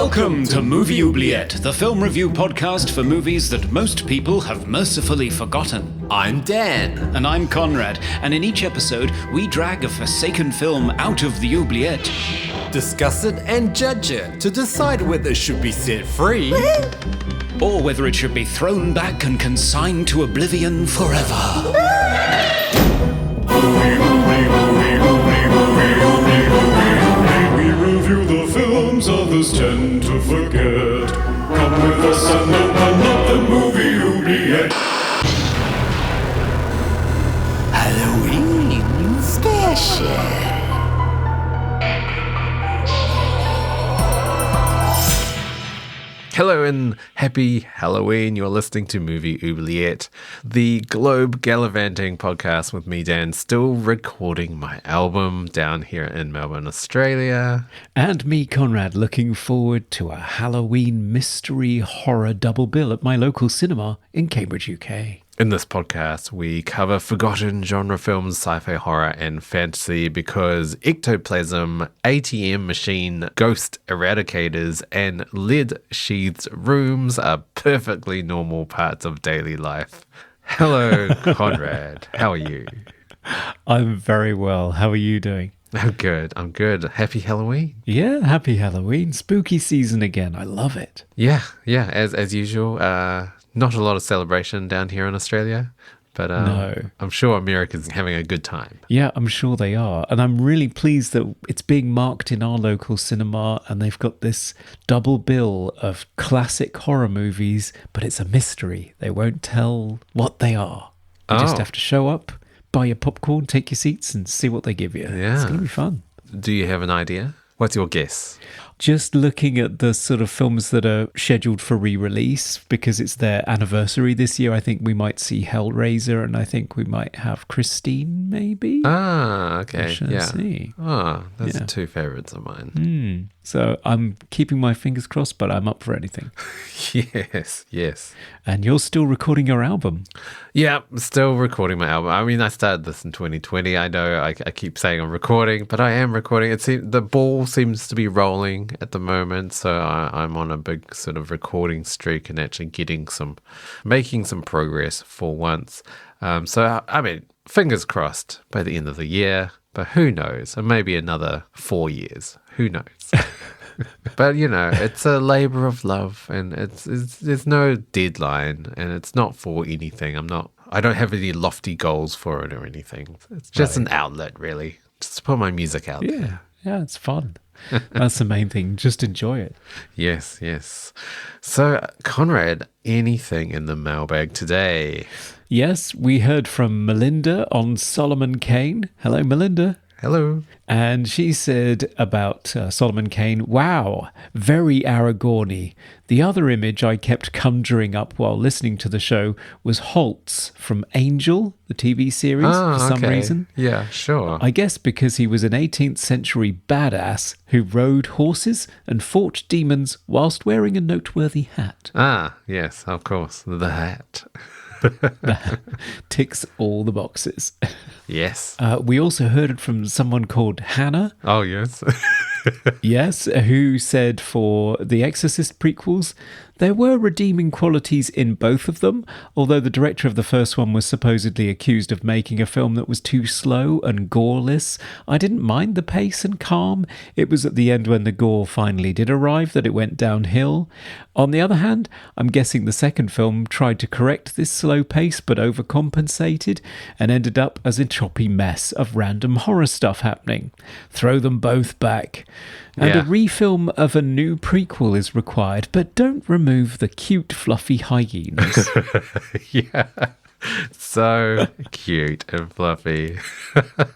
Welcome to Movie Oubliette, the film review podcast for movies that most people have mercifully forgotten. I'm Dan. And I'm Conrad, and in each episode, we drag a forsaken film out of the oubliette, Discuss it and judge it to decide whether it should be set free or whether it should be thrown back and consigned to oblivion forever. We review the films others tend to forget. Come with us and open up the movie oubliette. Halloween special. Hello and happy Halloween. You're listening to Movie Oubliette, the globe gallivanting podcast with me, Dan, still recording my album down here in Melbourne, Australia. And me, Conrad, looking forward to a Halloween mystery horror double bill at my local cinema in Cambridge, UK. In this podcast, we cover forgotten genre films, sci-fi, horror, and fantasy because ectoplasm, ATM machine, ghost eradicators, and lead-sheathed rooms are perfectly normal parts of daily life. Hello, Conrad. How are you? I'm very well. How are you doing? I'm good. Happy Halloween. Yeah, happy Halloween. Spooky season again. I love it. Yeah, as usual. Not a lot of celebration down here in Australia, but No. I'm sure America's having a good time. Yeah, I'm sure they are. And I'm really pleased that it's being marked in our local cinema and they've got this double bill of classic horror movies, but it's a mystery. They won't tell what they are. You just have to show up, buy your popcorn, take your seats and see what they give you. Yeah. It's going to be fun. Do you have an idea? What's your guess? Just looking at the sort of films that are scheduled for re-release, because it's their anniversary this year, I think we might see Hellraiser and I think we might have Christine, maybe? Ah, okay. We shall see. Oh, those Yeah. are two favourites of mine. So I'm keeping my fingers crossed, but I'm up for anything. Yes. And you're still recording your album. Yeah, I'm still recording my album. I mean, I started this in 2020. I know I keep saying I'm recording, but I am recording. The ball seems to be rolling at the moment, so I'm on a big sort of recording streak and actually making some progress for once. So, I mean, fingers crossed by the end of the year, but who knows? And maybe another 4 years. Who knows? But, it's a labor of love and there's no deadline and it's not for anything. I don't have any lofty goals for it or anything. It's just an outlet, really. Just to put my music out there. Yeah, it's fun. That's the main thing. Just enjoy it. Yes. So, Conrad, anything in the mailbag today? Yes, we heard from Melinda on Solomon Kane. Hello, Melinda. Hello. And she said about Solomon Kane, wow, very Aragorn-y. The other image I kept conjuring up while listening to the show was Holtz from Angel, the TV series, for some reason. Yeah, sure. I guess because he was an 18th century badass who rode horses and fought demons whilst wearing a noteworthy hat. Ah, yes, of course. The hat. Ticks all the boxes. Yes. We also heard it from someone called Hannah. Oh, yes. Yes, who said for the Exorcist prequels, there were redeeming qualities in both of them, although the director of the first one was supposedly accused of making a film that was too slow and goreless. I didn't mind the pace and calm. It was at the end when the gore finally did arrive that it went downhill. On the other hand, I'm guessing the second film tried to correct this slow pace but overcompensated and ended up as a choppy mess of random horror stuff happening. Throw them both back. And a refilm of a new prequel is required, but don't remove the cute, fluffy hyenas. Yeah. So cute and fluffy.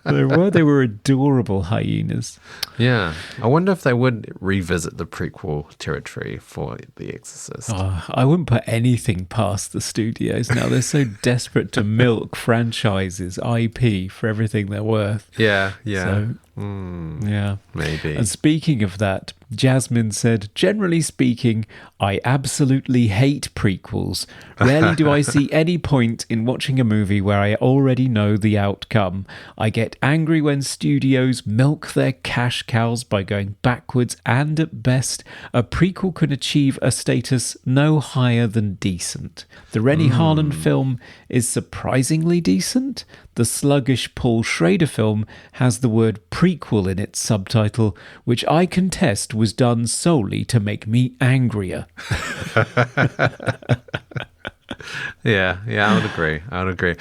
They were adorable hyenas. Yeah. I wonder if they would revisit the prequel territory for The Exorcist. Oh, I wouldn't put anything past the studios now. They're so desperate to milk franchises, IP, for everything they're worth. Yeah. So, yeah. Maybe. And speaking of that, Jasmine said, generally speaking, I absolutely hate prequels. Rarely do I see any point in watching a movie where I already know the outcome. I get angry when studios milk their cash cows by going backwards, and at best, a prequel can achieve a status no higher than decent. The Rennie Harlan film is surprisingly decent. The sluggish Paul Schrader film has the word prequel in its subtitle, which I contest was done solely to make me angrier. Yeah, I would agree.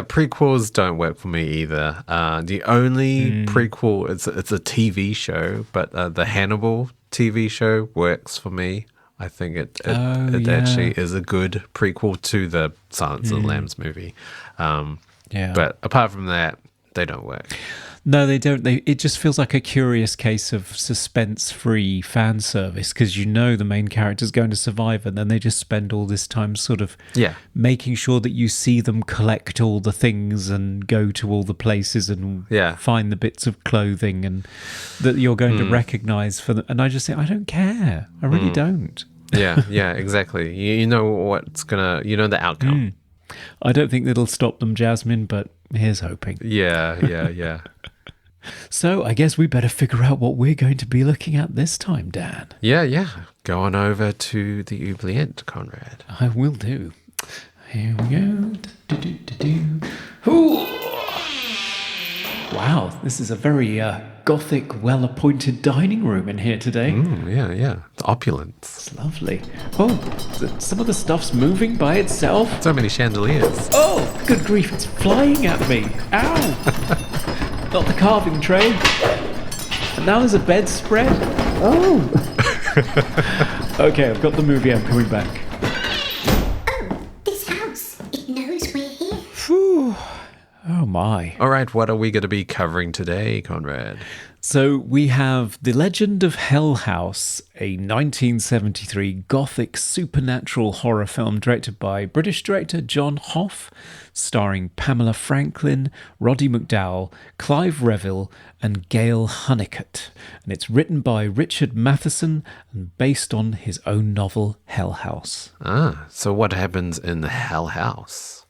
Prequels don't work for me either. The only prequel, it's a TV show, but the Hannibal TV show works for me. I think it actually is a good prequel to the Silence of the Lambs movie. But apart from that, they don't work. No, they don't. It just feels like a curious case of suspense-free fan service, because you know the main character's going to survive, and then they just spend all this time sort of making sure that you see them collect all the things and go to all the places and find the bits of clothing and that you're going to recognize for them. And I just think, I don't care. I really don't. Yeah, exactly. You know what's you know the outcome. I don't think that'll stop them, Jasmine, but here's hoping. Yeah. So I guess we better figure out what we're going to be looking at this time, Dan. Yeah. Go on over to the oubliette, Conrad. I will do. Here we go. Ooh. Wow, this is a very gothic, well-appointed dining room in here today. Yeah. The opulence. It's lovely. Oh, some of the stuff's moving by itself. So many chandeliers. Oh, good grief, it's flying at me. Ow! Not the carving tray. And now there's a bedspread. Oh. Okay, I've got the movie. I'm coming back. Oh, this house. It knows we're here. Phew. Oh, my. All right, what are we going to be covering today, Conrad? So we have The Legend of Hell House, a 1973 gothic supernatural horror film directed by British director John Hough, starring Pamela Franklin, Roddy McDowall, Clive Revill, and Gayle Hunnicutt. And it's written by Richard Matheson and based on his own novel Hell House. So what happens in the Hell House?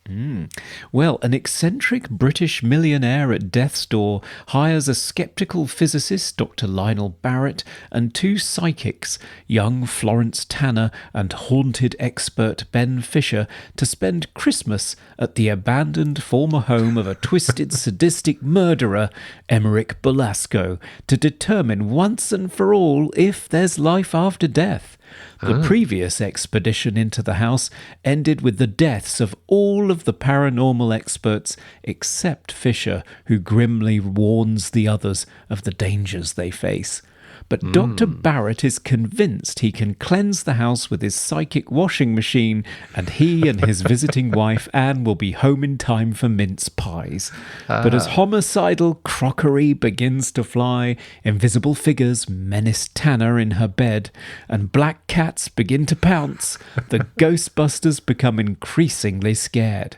Well, an eccentric British millionaire at death's door hires a skeptical physicist, Dr. Lionel Barrett, and two psychics, young Florence Tanner and haunted expert Ben Fisher, to spend Christmas at the abandoned former home of a twisted, sadistic murderer, Emmerich Belasco, to determine once and for all if there's life after death. The previous expedition into the house ended with the deaths of all of the paranormal experts except Fisher, who grimly warns the others of the dangers they face. But Dr. Barrett is convinced he can cleanse the house with his psychic washing machine, and he and his visiting wife Anne will be home in time for mince pies. But as homicidal crockery begins to fly, invisible figures menace Tanner in her bed, and black cats begin to pounce, the Ghostbusters become increasingly scared.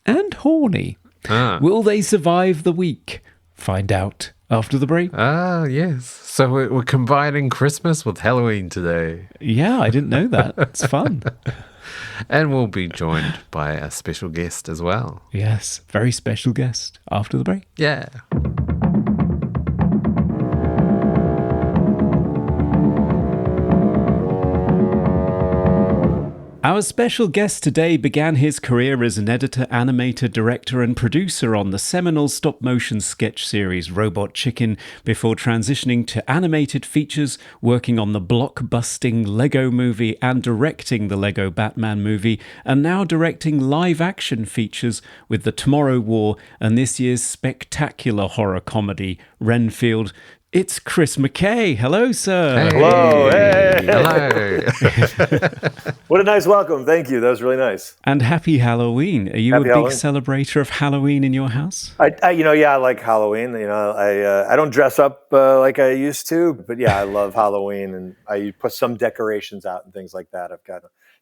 And horny. Will they survive the week? Find out after the break. Yes. So we're combining Christmas with Halloween today. Yeah, I didn't know that. It's fun. And we'll be joined by a special guest as well. Yes, very special guest after the break. Yeah. Our special guest today began his career as an editor, animator, director and producer on the seminal stop-motion sketch series Robot Chicken before transitioning to animated features, working on the blockbusting Lego movie and directing the Lego Batman movie, and now directing live-action features with The Tomorrow War and this year's spectacular horror comedy, Renfield. It's Chris McKay. Hello, sir. Hey. Hello. Hey. Hello. What a nice welcome. Thank you. That was really nice. And happy Halloween. Are you Happy a big Halloween. celebrator of Halloween in your house? I like Halloween. I don't dress up like I used to, but yeah, I love Halloween, and I put some decorations out and things like that.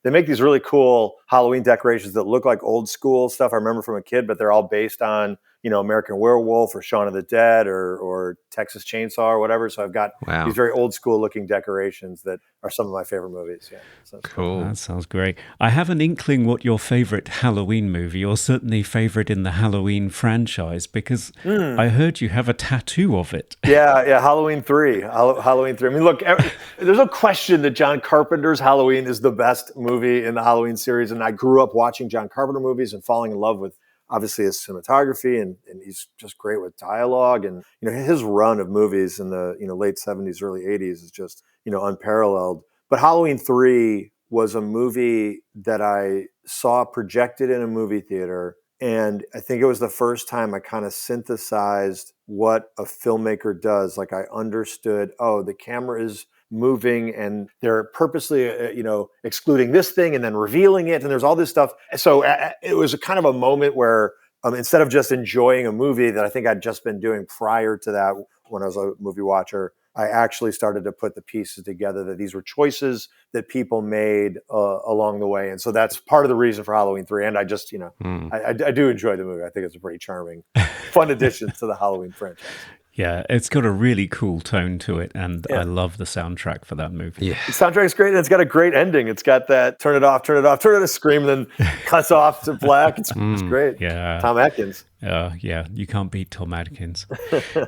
They make these really cool Halloween decorations that look like old school stuff I remember from a kid, but they're all based on American Werewolf or Shaun of the Dead or Texas Chainsaw or whatever. So I've got these very old school looking decorations that are some of my favorite movies. Yeah, so cool. That sounds great. I have an inkling what your favorite Halloween movie, or certainly favorite in the Halloween franchise, because I heard you have a tattoo of it. Yeah, Halloween 3. Halloween 3. I mean, look, there's no question that John Carpenter's Halloween is the best movie in the Halloween series, and I grew up watching John Carpenter movies and falling in love with obviously his cinematography, and he's just great with dialogue, and his run of movies in the late 70s, early 80s is just unparalleled. But Halloween 3 was a movie that I saw projected in a movie theater, and I think it was the first time I kind of synthesized what a filmmaker does. Like I understood, the camera is moving and they're purposely, excluding this thing and then revealing it. And there's all this stuff. So it was a kind of a moment where instead of just enjoying a movie that I think I'd just been doing prior to that when I was a movie watcher, I actually started to put the pieces together that these were choices that people made along the way. And so that's part of the reason for Halloween 3. And I just, I do enjoy the movie. I think it's a pretty charming, fun addition to the Halloween franchise. Yeah, it's got a really cool tone to it, and I love the soundtrack for that movie. Yeah. The soundtrack's great, and it's got a great ending. It's got that turn it off, scream, and then cuts off to black. It's great. Yeah. Tom Atkins. Yeah, you can't beat Tom Atkins.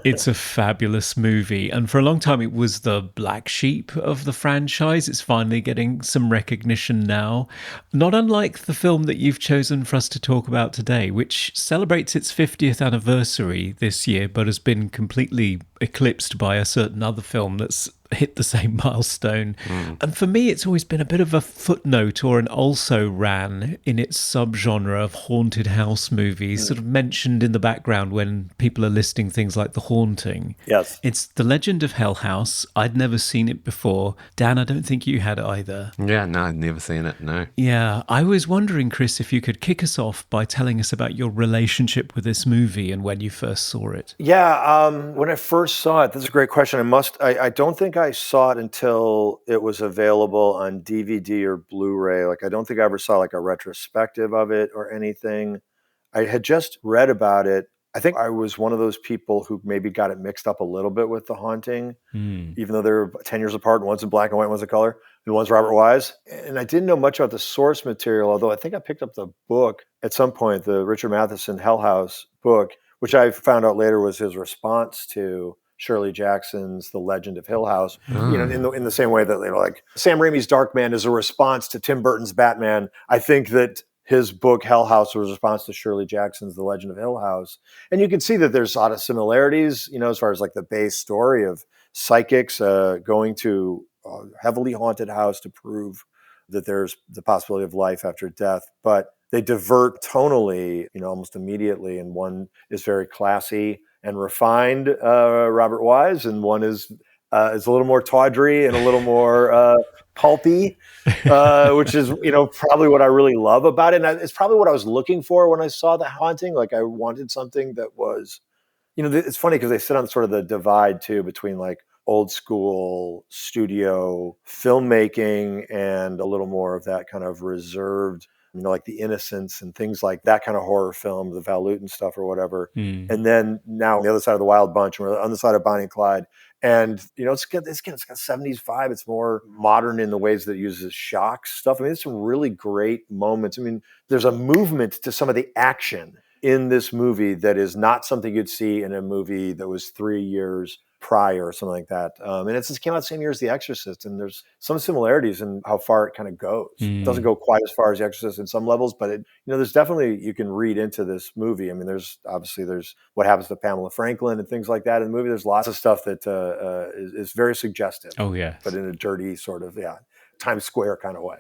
It's a fabulous movie, and for a long time it was the black sheep of the franchise. It's finally getting some recognition now, not unlike the film that you've chosen for us to talk about today, which celebrates its 50th anniversary this year, but has been completely eclipsed by a certain other film that's hit the same milestone. And for me, it's always been a bit of a footnote or an also ran in its subgenre of haunted house movies, sort of mentioned in the background when people are listing things like The Haunting. Yes. It's The Legend of Hell House. I'd never seen it before. Dan, I don't think you had either. Yeah, no, I'd never seen it, no. Yeah, I was wondering, Chris, if you could kick us off by telling us about your relationship with this movie and when you first saw it. Yeah, when I first saw it, that's a great question. I don't think I saw it until it was available on DVD or Blu-ray. Like, I don't think I ever saw like a retrospective of it or anything. I had just read about it. I think I was one of those people who maybe got it mixed up a little bit with The Haunting, even though they're 10 years apart. One's in black and white, one's in color, and one's Robert Wise. And I didn't know much about the source material, although I think I picked up the book at some point, the Richard Matheson Hell House book, which I found out later was his response to Shirley Jackson's The Legend of Hill House, in the same way that like Sam Raimi's Darkman is a response to Tim Burton's Batman. I think that his book Hell House was a response to Shirley Jackson's The Legend of Hill House. And you can see that there's a lot of similarities, as far as like the base story of psychics going to a heavily haunted house to prove that there's the possibility of life after death. But they divert tonally, almost immediately. And one is very classy and refined, Robert Wise, and one is a little more tawdry and a little more pulpy, which is probably what I really love about it. And it's probably what I was looking for when I saw The Haunting. Like I wanted something that was, it's funny because they sit on sort of the divide too between like old school studio filmmaking and a little more of that kind of reserved, like The Innocents and things like that kind of horror film, the Val Lewton stuff or whatever. And then now on the other side of the Wild Bunch, we're on the side of Bonnie and Clyde. And, it's got 70s vibe. It's more modern in the ways that it uses shock stuff. I mean, there's some really great moments. I mean, there's a movement to some of the action in this movie that is not something you'd see in a movie that was 3 years prior or something like that. And it just came out the same year as The Exorcist, and there's some similarities in how far it kind of goes. It doesn't go quite as far as The Exorcist in some levels, but there's definitely, you can read into this movie. I mean, there's what happens to Pamela Franklin and things like that in the movie. There's lots of stuff that is very suggestive. Oh, yeah. But in a dirty sort of, Times Square kind of way.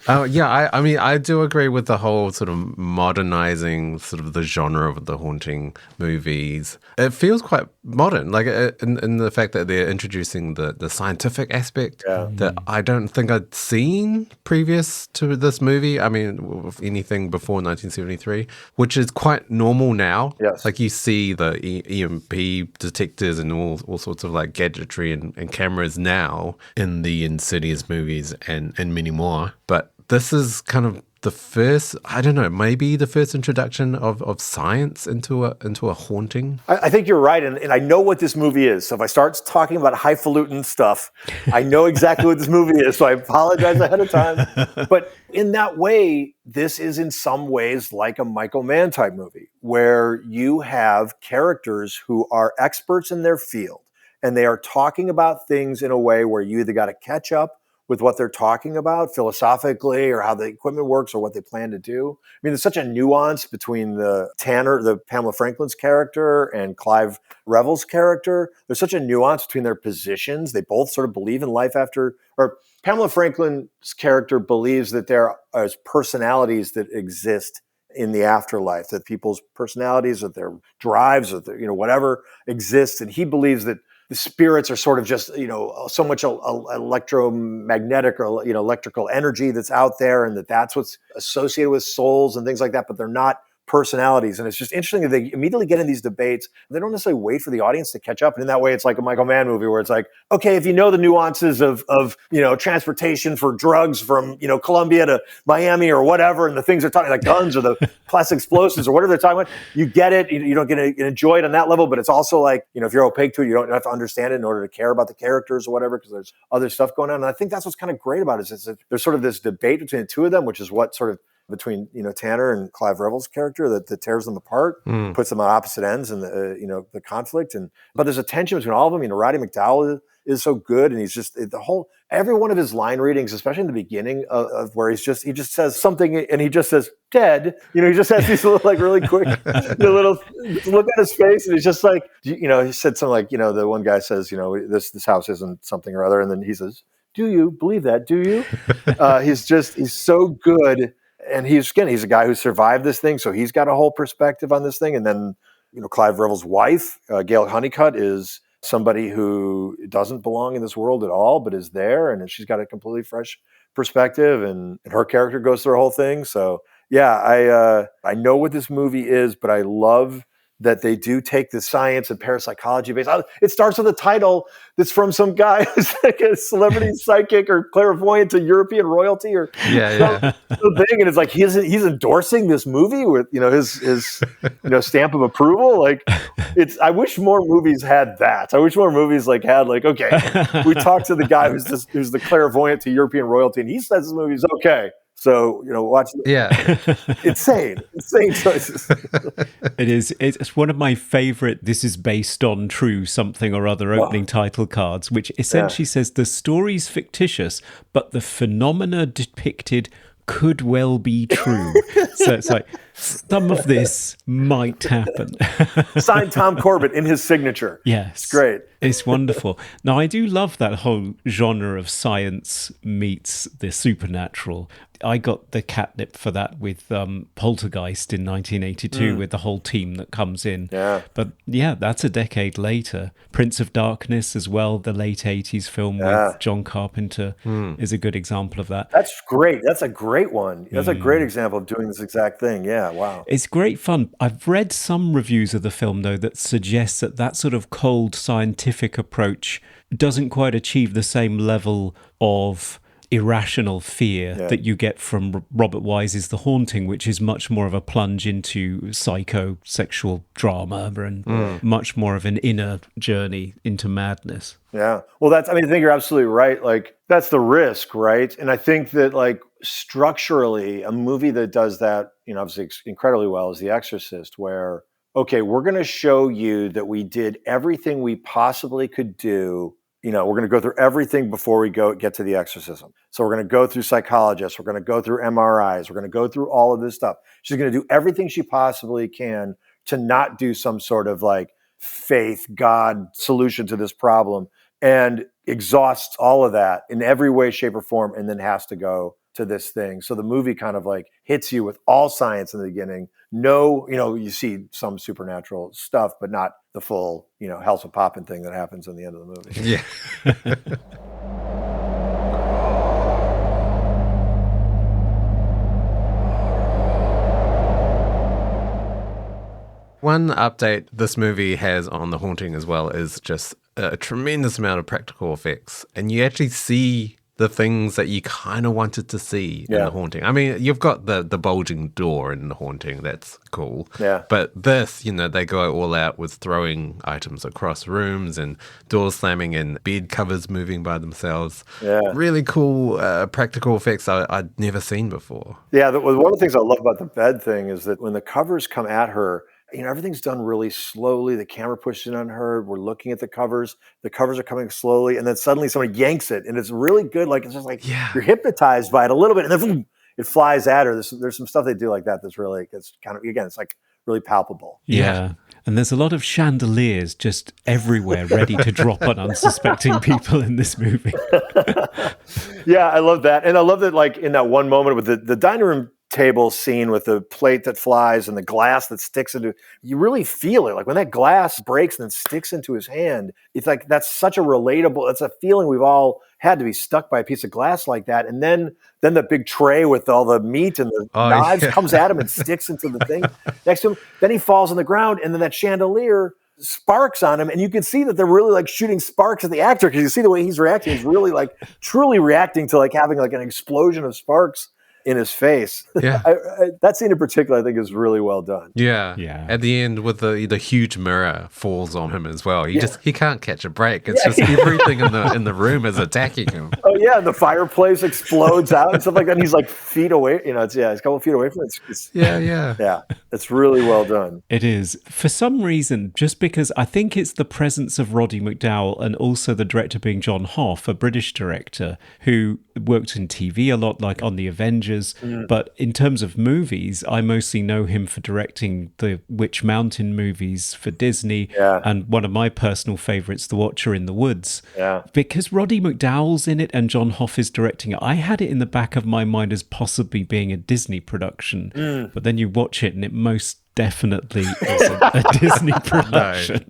I mean, I do agree with the whole sort of modernizing sort of the genre of the haunting movies. It feels quite modern, like in the fact that they're introducing the scientific aspect that I don't think I'd seen previous to this movie. I mean, with anything before 1973, which is quite normal now. Yes. Like you see the EMP detectors and all sorts of like gadgetry and cameras now in the Insidious movies and many more. But this is kind of the first, I don't know, maybe the first introduction of science into a haunting. I think you're right, and I know what this movie is. So if I start talking about highfalutin stuff, I know exactly what this movie is. So I apologize ahead of time. But in that way, this is in some ways like a Michael Mann type movie, where you have characters who are experts in their field, and they are talking about things in a way where you either got to catch up with what they're talking about philosophically or how the equipment works or what they plan to do. I mean, there's such a nuance between the Pamela Franklin's character and Clive Revill's character. There's such a nuance between their positions. They both sort of believe in life after, or Pamela Franklin's character believes that there are personalities that exist in the afterlife, that people's personalities or their drives or their, whatever exists. And he believes that the spirits are sort of just, so much electromagnetic or, electrical energy that's out there, and that's what's associated with souls and things like that, but they're not personalities. And it's just interesting that they immediately get in these debates. They don't necessarily wait for the audience to catch up. And in that way, it's like a Michael Mann movie where it's like, okay, if you know the nuances of transportation for drugs from, Colombia to Miami or whatever, and the things they're talking like guns or the plastic explosives or whatever they're talking about, you get it. You don't get to enjoy it on that level. But it's also like, if you're opaque to it, you don't have to understand it in order to care about the characters or whatever, because there's other stuff going on. And I think that's what's kind of great about it is there's sort of this debate between the two of them, which is what sort of between Tanner and Clive Revill's character that tears them apart, puts them on opposite ends, and the conflict. But there's a tension between all of them. Roddy McDowall is so good, and he's just every one of his line readings, especially in the beginning of where he just says something and he just says dead. He just has these little like really quick little look at his face, and he's just like he said something like the one guy says this house isn't something or other, and then he says, "Do you believe that? Do you?" He's so good. And he's a guy who survived this thing, so he's got a whole perspective on this thing. And then, Clive Revill's wife, Gayle Hunnicutt, is somebody who doesn't belong in this world at all, but is there, and she's got a completely fresh perspective, and her character goes through a whole thing. So, yeah, I know what this movie is, but I love that they do take the science and parapsychology base. It starts with a title that's from some guy who's like a celebrity psychic or clairvoyant to European royalty or something. And it's like he's endorsing this movie with his stamp of approval. Like I wish more movies had that. I wish more movies had okay, we talked to the guy who's the clairvoyant to European royalty, and he says this movie's okay. So, watch. Yeah. Insane choices. It is. It's one of my favorite, this is based on true something or other opening title cards, which essentially says the story's fictitious, but the phenomena depicted could well be true. So it's like, some of this might happen. Signed Tom Corbett in his signature. Yes. It's great. It's wonderful. Now, I do love that whole genre of science meets the supernatural. I got the catnip for that with Poltergeist in 1982 with the whole team that comes in. Yeah. But yeah, that's a decade later. Prince of Darkness as well, the late 80s film with John Carpenter is a good example of that. That's great. That's a great one. That's a great example of doing this exact thing. Yeah, wow. It's great fun. I've read some reviews of the film, though, that suggest that sort of cold scientific approach doesn't quite achieve the same level of irrational fear that you get from Robert Wise's The Haunting, which is much more of a plunge into psychosexual drama and much more of an inner journey into madness. Yeah. Well, I think you're absolutely right. That's the risk, right? And I think that structurally, a movie that does that, obviously incredibly well is The Exorcist, where, okay, we're going to show you that we did everything we possibly could do. We're going to go through everything before we get to the exorcism. So we're going to go through psychologists. We're going to go through MRIs. We're going to go through all of this stuff. She's going to do everything she possibly can to not do some sort of faith, God solution to this problem, and exhausts all of that in every way, shape, or form, and then has to go to this thing. So the movie kind of hits you with all science in the beginning. No, you see some supernatural stuff, but not the full, House of Poppin' thing that happens in the end of the movie. Yeah. One update this movie has on The Haunting as well is just a tremendous amount of practical effects. And you actually see the things that you kind of wanted to see in The Haunting. I mean, you've got the bulging door in The Haunting. That's cool. Yeah. But this, they go all out with throwing items across rooms and doors slamming and bed covers moving by themselves. Yeah. Really cool practical effects I'd never seen before. Yeah, one of the things I love about the bed thing is that when the covers come at her, everything's done really slowly. The camera pushes in on her. We're looking at the covers. The covers are coming slowly, and then suddenly somebody yanks it, and it's really good. Like, it's just like you're hypnotized by it a little bit, and then boom, it flies at her. There's some stuff they do like that that's really, it's kind of, again, it's like really palpable. Yeah. And there's a lot of chandeliers just everywhere ready to drop on unsuspecting people in this movie. Yeah, I love that. And I love that, like, in that one moment with the dining room table scene with the plate that flies and the glass that sticks into, you really feel it. Like when that glass breaks and then sticks into his hand, it's like, that's such a relatable, that's a feeling we've all had, to be stuck by a piece of glass like that. And then the big tray with all the meat and the knives comes at him and sticks into the thing next to him. Then he falls on the ground, and then that chandelier sparks on him, and you can see that they're really like shooting sparks at the actor, because you see the way he's reacting. He's really like truly reacting to like having like an explosion of sparks in his face. Yeah. That scene in particular, I think, is really well done. Yeah. Yeah. At the end, with the huge mirror falls on him as well. He can't catch a break. It's just everything in the room is attacking him. Oh yeah, the fireplace explodes out and stuff like that. And he's like feet away. He's a couple feet away from it. Yeah. It's really well done. It is. For some reason, just because I think it's the presence of Roddy McDowall and also the director being John Hough, a British director who worked in TV a lot, like on The Avengers. But in terms of movies, I mostly know him for directing the Witch Mountain movies for Disney, and one of my personal favorites, The Watcher in the Woods. Yeah. Because Roddy McDowall's in it and John Hough is directing it, I had it in the back of my mind as possibly being a Disney production. But then you watch it and it most definitely is a Disney production.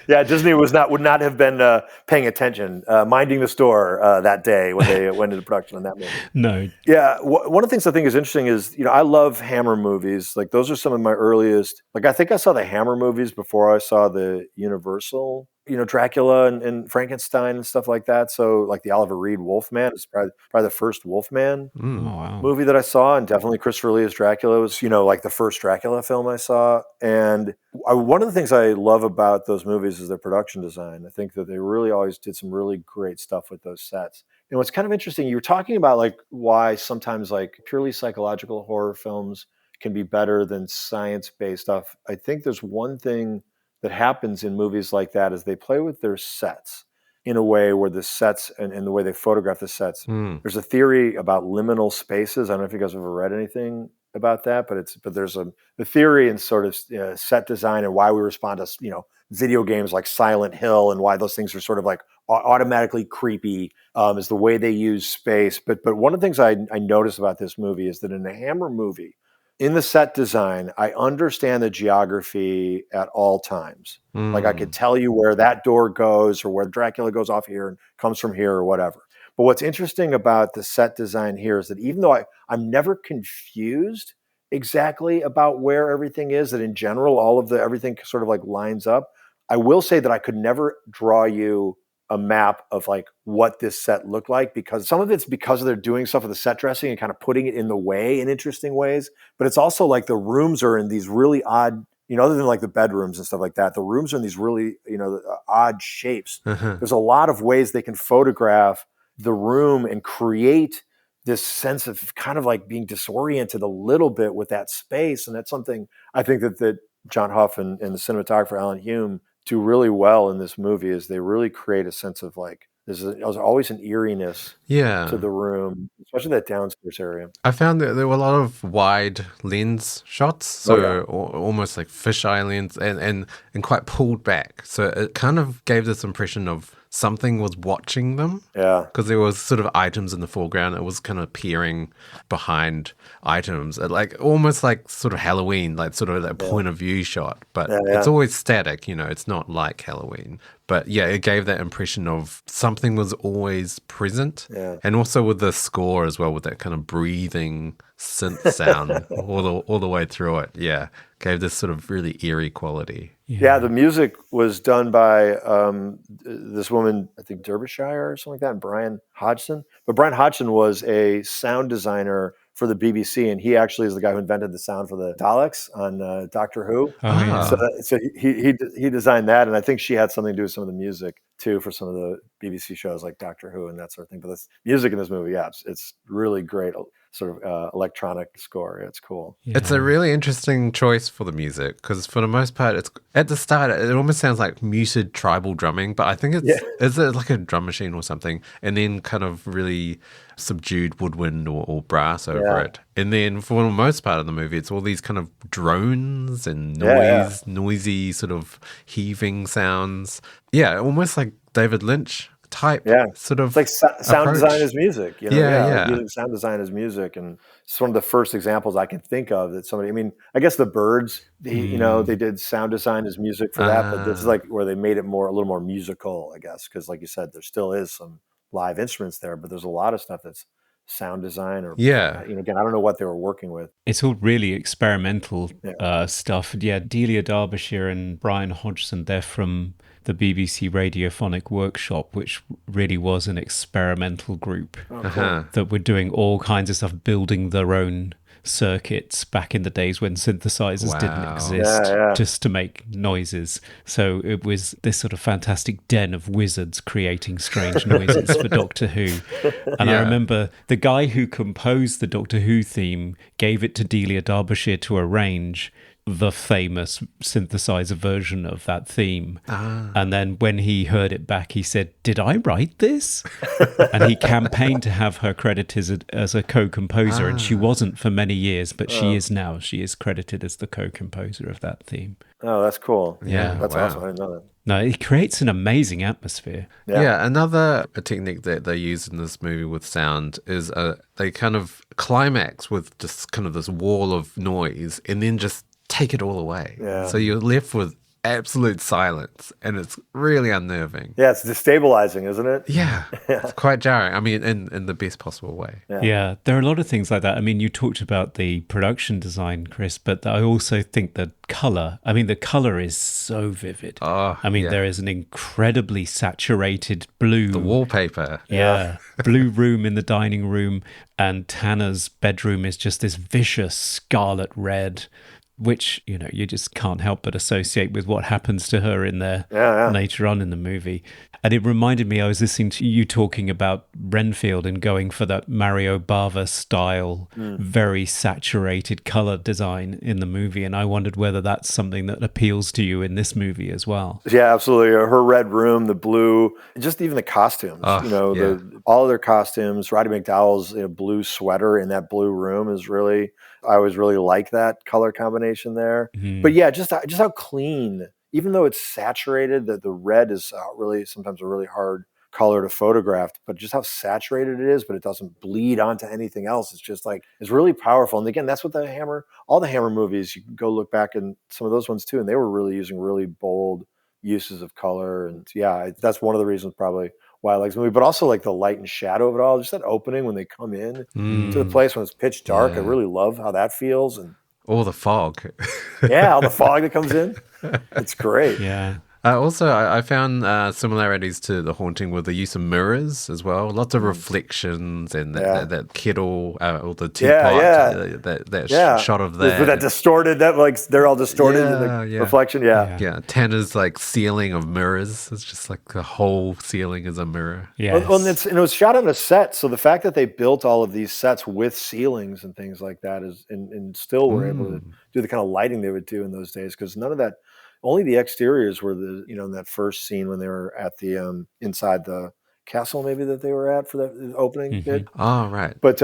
Yeah, Disney would not have been paying attention, minding the store that day when they went into production on that movie. No. Yeah, one of the things I think is interesting is, I love Hammer movies. Like, those are some of my earliest. Like, I think I saw the Hammer movies before I saw the Universal, Dracula and Frankenstein and stuff like that. So, like, the Oliver Reed Wolfman is probably the first Wolfman movie that I saw, and definitely Christopher Lee as Dracula was, like the first Dracula film I saw. And one of the things I love about those movies is their production design. I think that they really always did some really great stuff with those sets. And what's kind of interesting, you were talking about like why sometimes like purely psychological horror films can be better than science-based stuff. I think there's one thing that happens in movies like that is they play with their sets in a way where the sets and the way they photograph the sets. There's a theory about liminal spaces. I don't know if you guys have ever read anything about that, but there's the theory in sort of set design and why we respond to video games like Silent Hill and why those things are sort of like automatically creepy is the way they use space. But one of the things I noticed about this movie is that in a Hammer movie, in the set design, I understand the geography at all times. Like, I could tell you where that door goes or where Dracula goes off here and comes from here or whatever. But what's interesting about the set design here is that even though I'm never confused exactly about where everything is, that in general, everything sort of like lines up, I will say that I could never draw you a map of like what this set looked like, because some of it's because they're doing stuff with the set dressing and kind of putting it in the way in interesting ways. But it's also like the rooms are in these really odd, other than like the bedrooms and stuff like that, the rooms are in these really, odd shapes. There's a lot of ways they can photograph the room and create this sense of kind of like being disoriented a little bit with that space. And that's something I think that John Hough and the cinematographer Alan Hume do really well in this movie, is they really create a sense of like, there's always an eeriness to the room, especially that downstairs area. I found that there were a lot of wide lens shots, so almost like fisheye lens and quite pulled back. So it kind of gave this impression of something was watching them. Yeah. Because there was sort of items in the foreground. It was kind of peering behind items, almost like sort of Halloween, like sort of that point of view shot. But it's always static, it's not like Halloween. But yeah, it gave that impression of something was always present. Yeah. And also with the score as well, with that kind of breathing synth sound all the way through it. Yeah. Gave this sort of really eerie quality. Yeah, the music was done by this woman, I think Derbyshire or something like that, and Brian Hodgson. But Brian Hodgson was a sound designer for the BBC, and he actually is the guy who invented the sound for the Daleks on Doctor Who. Oh, yeah. So he designed that, and I think she had something to do with some of the music too for some of the BBC shows like Doctor Who and that sort of thing. But this music in this movie, yeah, it's really great. Sort of electronic score. It's cool. Yeah. It's a really interesting choice for the music because for the most part, it's at the start, it almost sounds like muted tribal drumming, but I think is it like a drum machine or something, and then kind of really subdued woodwind or brass over it. And then for the most part of the movie, it's all these kind of drones and noisy sort of heaving sounds. Yeah, almost like David Lynch type sort of it's like sound approach. design as music, you know? Yeah. Using sound design as music, and it's one of the first examples I can think of that somebody. I mean, I guess the Birds, you know, they did sound design as music for that, but this is like where they made it a little more musical, I guess, because like you said, there still is some live instruments there, but there's a lot of stuff that's sound design or you know, again, I don't know what they were working with. It's all really experimental stuff. Yeah, Delia Derbyshire and Brian Hodgson, they're from the BBC Radiophonic Workshop, which really was an experimental group that were doing all kinds of stuff, building their own circuits back in the days when synthesizers didn't exist, just to make noises. So it was this sort of fantastic den of wizards creating strange noises for Doctor Who. And I remember the guy who composed the Doctor Who theme gave it to Delia Derbyshire to arrange the famous synthesizer version of that theme. And then when he heard it back, he said, "Did I write this?" And he campaigned to have her credited as a co-composer, and she wasn't for many years, but she is now. She is credited as the co-composer of that theme. Oh, that's cool. Yeah. That's awesome. I didn't know that. No, it creates an amazing atmosphere. Yeah, another technique that they use in this movie with sound is they kind of climax with just kind of this wall of noise and then just take it all away. Yeah. So you're left with absolute silence, and it's really unnerving. Yeah, it's destabilizing, isn't it? Yeah. It's quite jarring. I mean, in the best possible way. Yeah, there are a lot of things like that. I mean, you talked about the production design, Chris, but I also think that the color is so vivid. There is an incredibly saturated blue. The wallpaper. Yeah. Blue room in the dining room, and Tanner's bedroom is just this vicious scarlet red, which, you know, you just can't help but associate with what happens to her in there later on in the movie. And it reminded me, I was listening to you talking about Renfield and going for that Mario Bava style, very saturated color design in the movie. And I wondered whether that's something that appeals to you in this movie as well. Yeah, absolutely. Her red room, the blue, just even the costumes, all of their costumes, Roddy McDowall's blue sweater in that blue room is really, I always really like that color combination there. But yeah, just how clean, even though it's saturated, that the red is really sometimes a really hard color to photograph, but just how saturated it is, but it doesn't bleed onto anything else. It's just like, it's really powerful. And again, that's what all the Hammer movies, you can go look back in some of those ones too, and they were really using really bold uses of color. And yeah, that's one of the reasons probably why I like this movie, but also like the light and shadow of it all. Just that opening when they come in to the place when it's pitch dark. I really love how that feels. And all the fog. all the fog that comes in. It's great. Yeah. Also, I found similarities to The Haunting with the use of mirrors as well. Lots of reflections and that kettle or the teapot, that shot of that. With that distorted, they're all distorted in the reflection. Yeah. Tanner's like ceiling of mirrors. It's just like the whole ceiling is a mirror. Yeah. Well, and it was shot on a set. So the fact that they built all of these sets with ceilings and things like that is, and still were able to do the kind of lighting they would do in those days, because none of that. Only the exteriors were in that first scene when they were at the inside the castle, maybe that they were at for the opening bit. Oh, right. But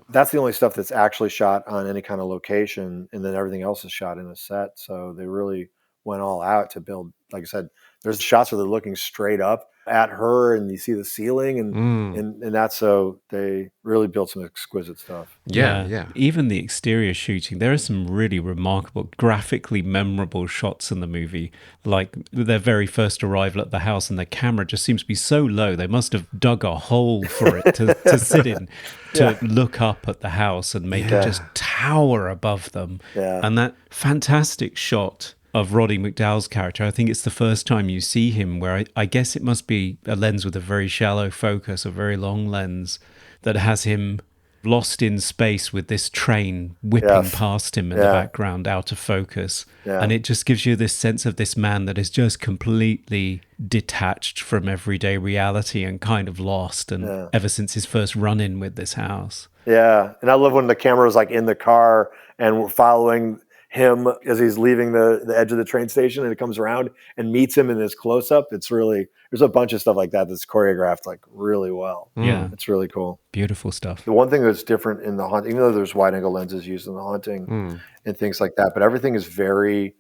that's the only stuff that's actually shot on any kind of location, and then everything else is shot in a set. So they really went all out to build. Like I said, there's shots where they're looking straight up at her, and you see the ceiling, and that's, so they really built some exquisite stuff. Yeah. Even the exterior shooting, there are some really remarkable, graphically memorable shots in the movie, like their very first arrival at the house, and the camera just seems to be so low. They must have dug a hole for it to sit in, to look up at the house and make it just tower above them. And that fantastic shot of Roddy McDowall's character. I think it's the first time you see him where I guess it must be a lens with a very shallow focus, a very long lens that has him lost in space with this train whipping past him in the background out of focus. And it just gives you this sense of this man that is just completely detached from everyday reality and kind of lost, and ever since his first run-in with this house. Yeah, and I love when the camera is like in the car and we're following him as he's leaving the edge of the train station, and it comes around and meets him in this close-up. It's really, there's a bunch of stuff like that that's choreographed like really well. Yeah. It's really cool. Beautiful stuff. The one thing that's different in The Haunting, even though there's wide-angle lenses used in The Haunting and things like that, but everything is very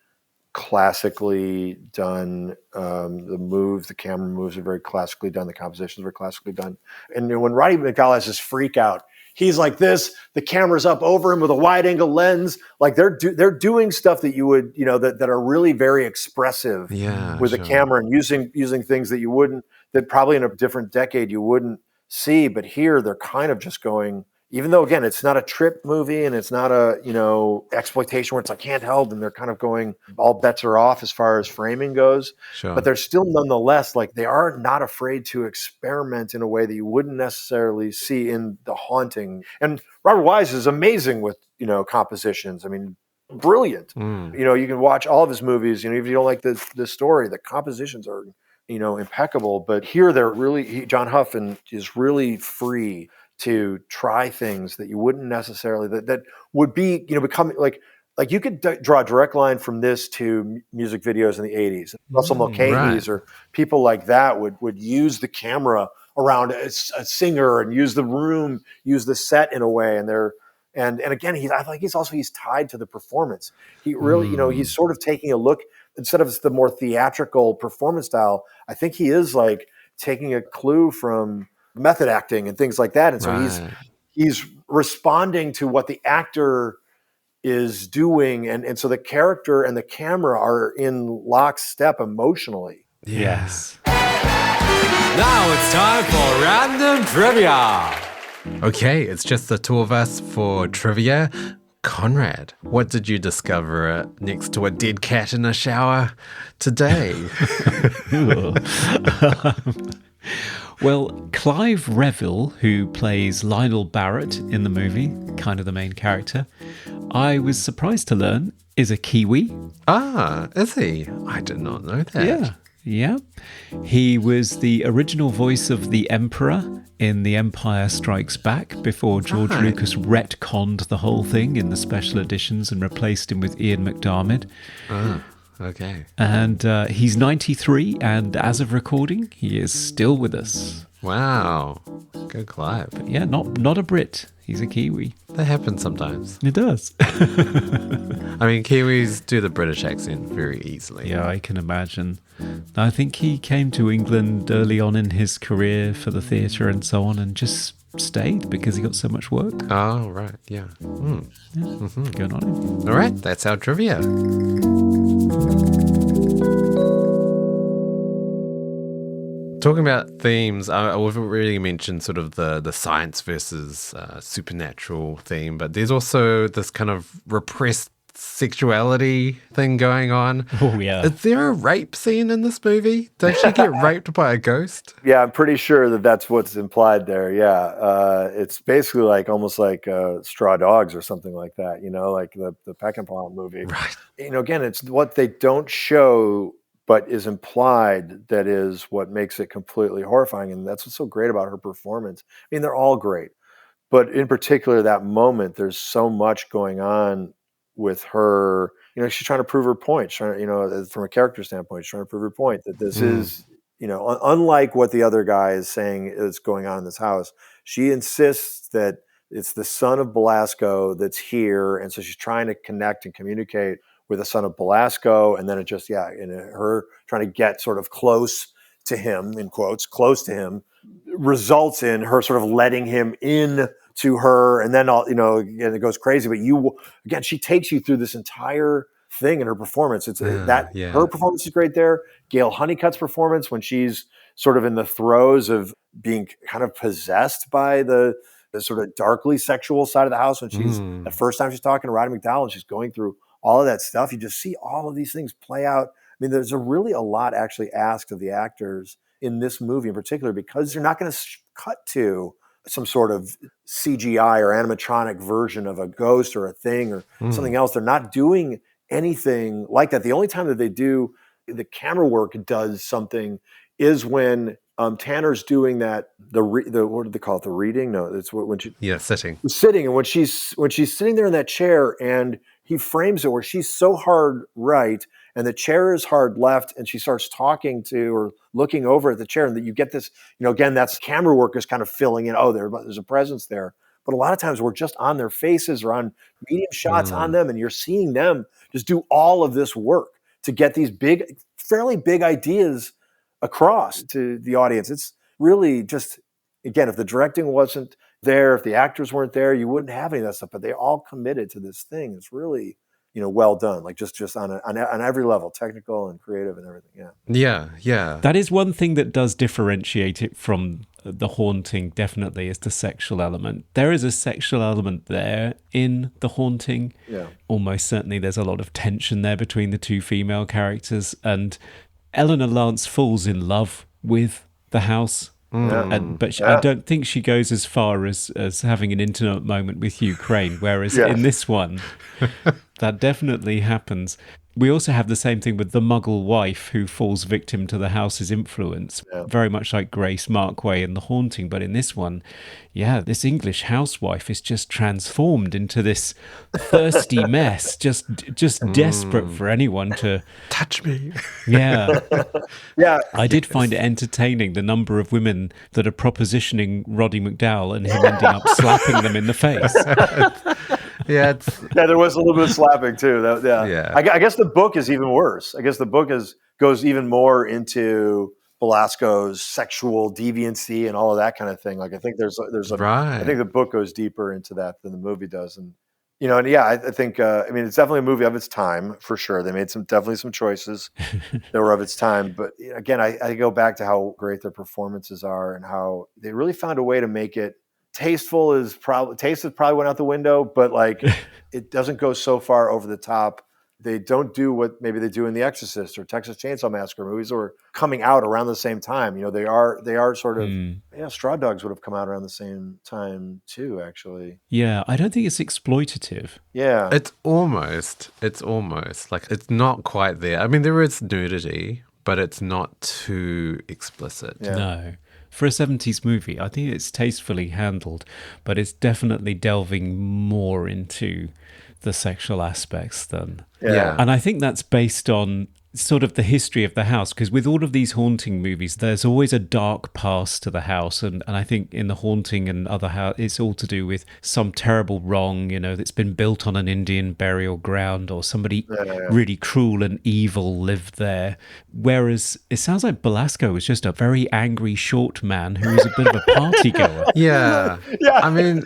classically done. The camera moves are very classically done. The compositions are very classically done. And when Roddy McDowall has this freak out, he's like this, the camera's up over him with a wide angle lens. Like they're doing stuff that you would, that are really very expressive with the camera, and using things that probably in a different decade you wouldn't see. But here they're kind of just going, even though again, it's not a trip movie and it's not a, exploitation where it's like handheld and they're kind of going, all bets are off as far as framing goes. Sure. But they're still nonetheless, like they are not afraid to experiment in a way that you wouldn't necessarily see in The Haunting. And Robert Wise is amazing with, compositions. I mean, brilliant. You can watch all of his movies, if you don't like the story, the compositions are, impeccable. But here they're really, John Hough is really free to try things that you wouldn't necessarily, that would be, become like you could draw a direct line from this to music videos in the 80s. Russell Mulcahy's or people like that would use the camera around a singer and use the room, use the set in a way. And again, he's tied to the performance. He really, he's sort of taking a look, instead of the more theatrical performance style, I think he is like taking a clue from method acting and things like that. And so he's responding to what the actor is doing. And so the character and the camera are in lockstep emotionally. Yes. Now it's time for random trivia. Okay, it's just the two of us for trivia. Conrad, what did you discover next to a dead cat in a shower today? Well, Clive Revill, who plays Lionel Barrett in the movie, kind of the main character, I was surprised to learn is a Kiwi. Ah, is he? I did not know that. Yeah. He was the original voice of the Emperor in The Empire Strikes Back before George Lucas retconned the whole thing in the special editions and replaced him with Ian McDiarmid. Okay. And he's 93, and as of recording, he is still with us. Wow. Good Clive. But yeah, not a Brit. He's a Kiwi. That happens sometimes. It does. I mean, Kiwis do the British accent very easily. Yeah, I can imagine. I think he came to England early on in his career for the theatre and so on, and just stayed because he got so much work. Oh, right. Yeah. Good on him. All right. That's our trivia. Talking about themes, we've already mentioned sort of the science versus supernatural theme, but there's also this kind of repressed sexuality thing going on. Oh, yeah. Is there a rape scene in this movie? Does she get raped by a ghost? Yeah, I'm pretty sure that's what's implied there. Yeah. It's basically like almost like Straw Dogs or something like that, like the Peckinpah movie. Right. Again, it's what they don't show but is implied that is what makes it completely horrifying. And that's what's so great about her performance. I mean, they're all great, but in particular, that moment, there's so much going on with her. She's trying to prove her point. She's trying, from a character standpoint, she's trying to prove her point that this is, unlike what the other guy is saying is going on in this house. She insists that it's the son of Belasco that's here. And so she's trying to connect and communicate with the son of Belasco, and then it just, her trying to get sort of close to him, in quotes, close to him, results in her sort of letting him in to her, and then again, it goes crazy. But she takes you through this entire thing in her performance. Her performance is great there. Gayle Hunnicutt's performance when she's sort of in the throes of being kind of possessed by the sort of darkly sexual side of the house, when she's the first time she's talking to Roddy McDowall and she's going through all of that stuff. You just see all of these things play out. I mean, there's really a lot actually asked of the actors in this movie in particular, because they're not going to cut to some sort of CGI or animatronic version of a ghost or a thing or something else. They're not doing anything like that. The only time that they do the camera work does something is when Tanner's doing that, the what do they call it? The reading? No, it's when she sitting, and when she's sitting there in that chair, and he frames it where she's so hard right, and the chair is hard left, and she starts talking to or looking over at the chair, and that you get this, again, that's camera work is kind of filling in. Oh, there's a presence there, but a lot of times we're just on their faces or on medium shots on them, and you're seeing them just do all of this work to get these fairly big ideas across to the audience. It's really just, again, if the directing wasn't there, if the actors weren't there, you wouldn't have any of that stuff. But they all committed to this thing. It's really, well done. Like just on every level, technical and creative and everything. Yeah. That is one thing that does differentiate it from The Haunting, definitely, is the sexual element. There is a sexual element there in The Haunting. Yeah. Almost certainly there's a lot of tension there between the two female characters, and Eleanor Lance falls in love with the house. But I don't think she goes as far as having an intimate moment with Hugh Crane, whereas in this one, that definitely happens. We also have the same thing with the Muggle wife who falls victim to the house's influence, very much like Grace Markway in The Haunting. But in this one, this English housewife is just transformed into this thirsty mess, just desperate for anyone to touch me. Yeah. Yeah. I did find it entertaining, the number of women that are propositioning Roddy McDowall and him ending up slapping them in the face. Yeah, there was a little bit of slapping too. I guess the book is even worse. I guess the book goes even more into Belasco's sexual deviancy and all of that kind of thing. Like I think I think the book goes deeper into that than the movie does. And I think it's definitely a movie of its time for sure. They made definitely some choices that were of its time. But again, I go back to how great their performances are and how they really found a way to make it tasteful. Taste has probably went out the window, but like it doesn't go so far over the top. They don't do what maybe they do in The Exorcist or Texas Chainsaw Massacre movies, that were coming out around the same time. They are sort of Straw Dogs would have come out around the same time too, actually. Yeah, I don't think it's exploitative. Yeah. It's almost like it's not quite there. I mean, there is nudity, but it's not too explicit. Yeah. No. For a 70s movie, I think it's tastefully handled, but it's definitely delving more into the sexual aspects than... Yeah. And I think that's based on sort of the history of the house, because with all of these haunting movies, there's always a dark past to the house, and I think in The Haunting and other house, it's all to do with some terrible wrong, that's been built on an Indian burial ground, or somebody really cruel and evil lived there. Whereas it sounds like Belasco was just a very angry short man who was a bit of a party goer. Yeah. I mean,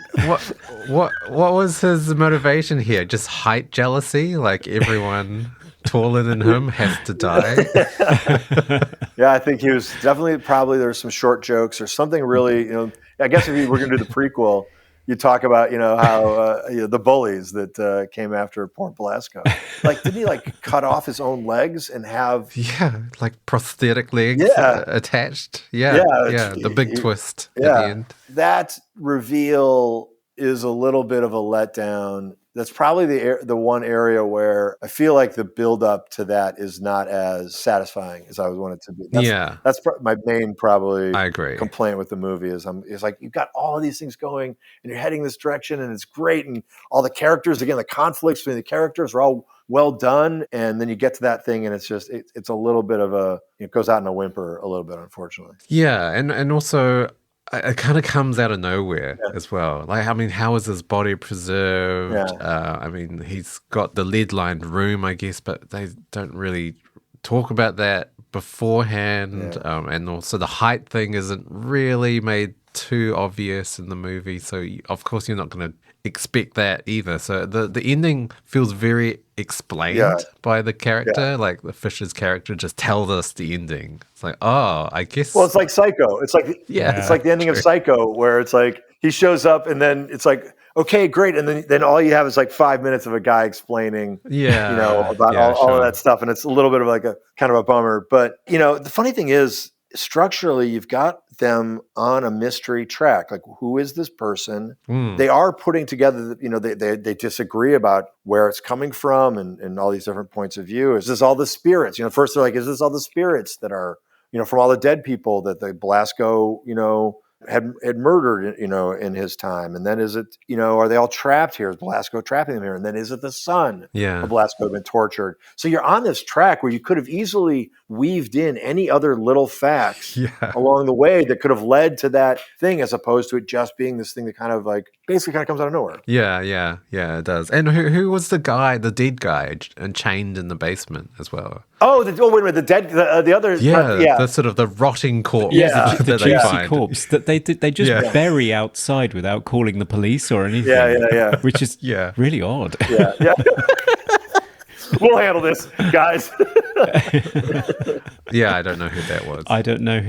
what was his motivation here? Just height jealousy? Like everyone taller than him has to die? Yeah, I think he was definitely, probably there's some short jokes or something really, I guess if you were going to do the prequel, you talk about, how the bullies that came after poor Belasco. Like, didn't he cut off his own legs and have... Yeah, like prosthetic legs attached. Yeah, the big twist at the end. That reveal is a little bit of a letdown. That's probably the one area where I feel like the build up to that is not as satisfying as I would want it to be. That's my main complaint with the movie is it's like you've got all of these things going and you're heading this direction and it's great, and all the characters, again, the conflicts between the characters are all well done, and then you get to that thing and it's just it's a little bit of it goes out in a whimper a little bit, unfortunately. Yeah, and also it kind of comes out of nowhere as well. Like, I mean, how is his body preserved? I mean, he's got the lead-lined room, I guess, but they don't really talk about that beforehand. And also the height thing isn't really made too obvious in the movie. So, of course, you're not going to expect that either. So the ending feels very explained by the character. Like the Fisher's character just tells us the ending. It's like, oh, I guess. Well, it's like Psycho. It's like it's like the ending of Psycho, where it's like he shows up and then it's like, okay, great. And then all you have is like 5 minutes of a guy explaining, about all of that stuff. And it's a little bit of like a kind of a bummer. But, the funny thing is, structurally, you've got them on a mystery track. Like, who is this person? They are putting together, they disagree about where it's coming from and all these different points of view. Is this all the spirits? First they're like, is this all the spirits that are, from all the dead people that the Belasco, had murdered, in his time? And then is it, are they all trapped here? Is Belasco trapping them here? And then is it the son of Belasco had been tortured? So you're on this track where you could have easily weaved in any other little facts along the way that could have led to that thing, as opposed to it just being this thing that kind of like basically kind of comes out of nowhere. Yeah, it does. And who was the guy, the dead guy, and chained in the basement as well? Oh, wait a minute, the dead, the other, the sort of the rotting corpse, the juicy corpse that they just bury outside without calling the police or anything. Yeah. Which is really odd. Yeah. We'll handle this, guys. I don't know who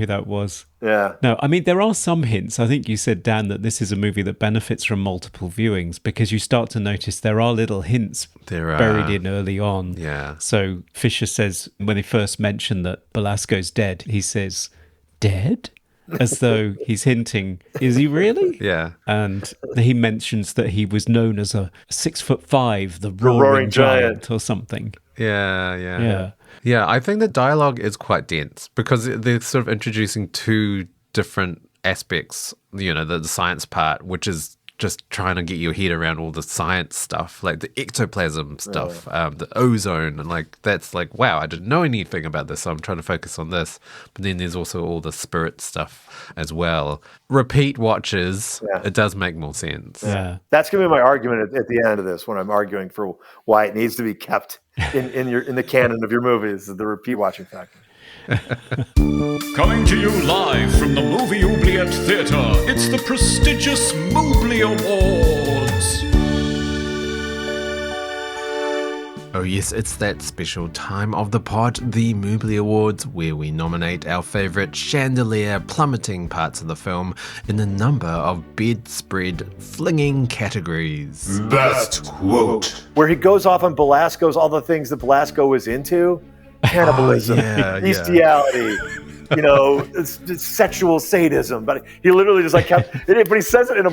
that was. Yeah. No, I mean, there are some hints. I think you said, Dan, that this is a movie that benefits from multiple viewings, because you start to notice there are little hints buried in early on. Yeah. So Fisher says, when they first mention that Belasco's dead, he says, dead? As though he's hinting, is he really? Yeah. And he mentions that he was known as a 6'5", the roaring giant or something. Yeah, I think the dialogue is quite dense because they're sort of introducing two different aspects, the science part, which is just trying to get your head around all the science stuff, like the ectoplasm stuff, the ozone, and like that's like, wow, I didn't know anything about this, so I'm trying to focus on this. But then there's also all the spirit stuff as well. Repeat watches, it does make more sense. Yeah, that's gonna be my argument at the end of this, when I'm arguing for why it needs to be kept in the canon of your movies, the repeat watching factor. Coming to you live from the Movie Oubliette Theatre, it's the prestigious Mobley Awards. Oh yes, it's that special time of the pod, the Mobley Awards, where we nominate our favourite chandelier plummeting parts of the film in a number of bedspread flinging categories. Best quote. Where he goes off on Belasco's, all the things that Belasco was into. Cannibalism, bestiality, it's sexual sadism. But he literally just but he says it in a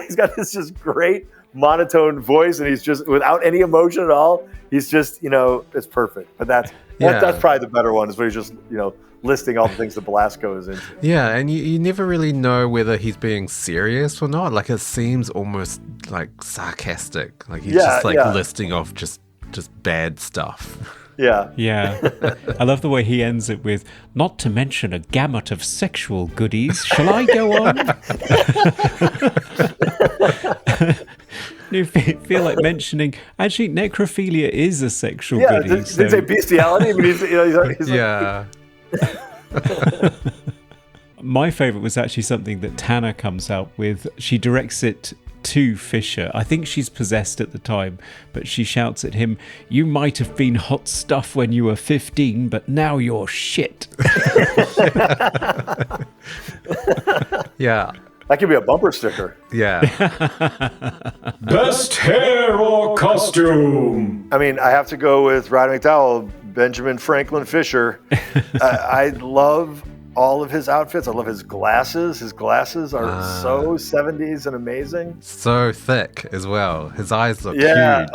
he's got this just great monotone voice, and he's just without any emotion at all. He's just, it's perfect. But that's probably the better one, is where he's just, listing all the things that Belasco is into. Yeah, and you never really know whether he's being serious or not. Like, it seems almost like sarcastic. Like he's just listing off just bad stuff. Yeah. I love the way he ends it with, not to mention a gamut of sexual goodies. Shall I go on? You feel like mentioning, actually, necrophilia is a sexual goodie. Did say bestiality? I mean, he's My favourite was actually something that Tanner comes out with. She directs it to Fisher. I think she's possessed at the time, but she shouts at him, "You might have been hot stuff when you were 15, but now you're shit." Yeah. That could be a bumper sticker. Yeah. Best hair or costume. I mean, I have to go with Roddy McDowall, Benjamin Franklin Fisher. I love all of his outfits. I love his glasses. His glasses are so 70s and amazing. So thick as well. His eyes look huge.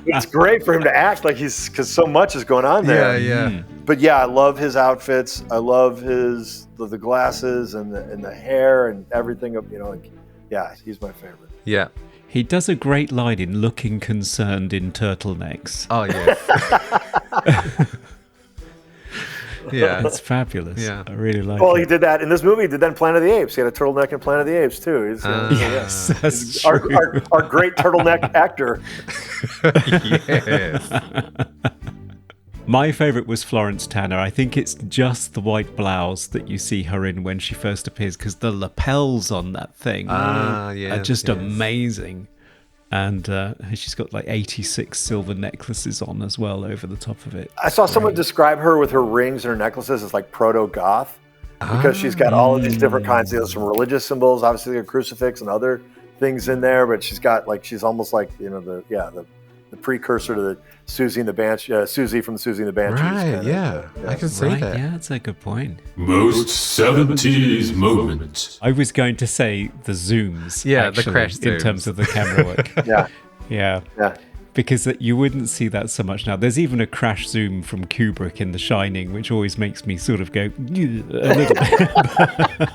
It's great for him to act like because so much is going on there. Yeah. But I love his outfits. I love the glasses and the hair and everything. He's my favorite. Yeah. He does a great line in Looking Concerned in Turtlenecks. Oh, yeah. Yeah. It's fabulous. Yeah. I really like it. Well, he did that in this movie. He did that in Planet of the Apes. He had a turtleneck in Planet of the Apes, too. Yes, that's our great turtleneck actor. Yes. My favourite was Florence Tanner. I think it's just the white blouse that you see her in when she first appears, because the lapels on that thing are just amazing. And she's got like 86 silver necklaces on as well over the top of it. I saw someone describe her with her rings and her necklaces as like proto-goth. because she's got all of these different kinds. There's some religious symbols, obviously a crucifix and other things in there, but she's got she's almost like the precursor to the Susie and the Banshee, Susie from Susie and the Banshees. Right, yeah. I can see that. Yeah, that's a good point. Most 70s moment. I was going to say the zooms. Yeah, the actually, crash in zooms. terms of the camera work. Yeah. Because you wouldn't see that so much now. There's even a crash zoom from Kubrick in The Shining, which always makes me sort of go a little bit.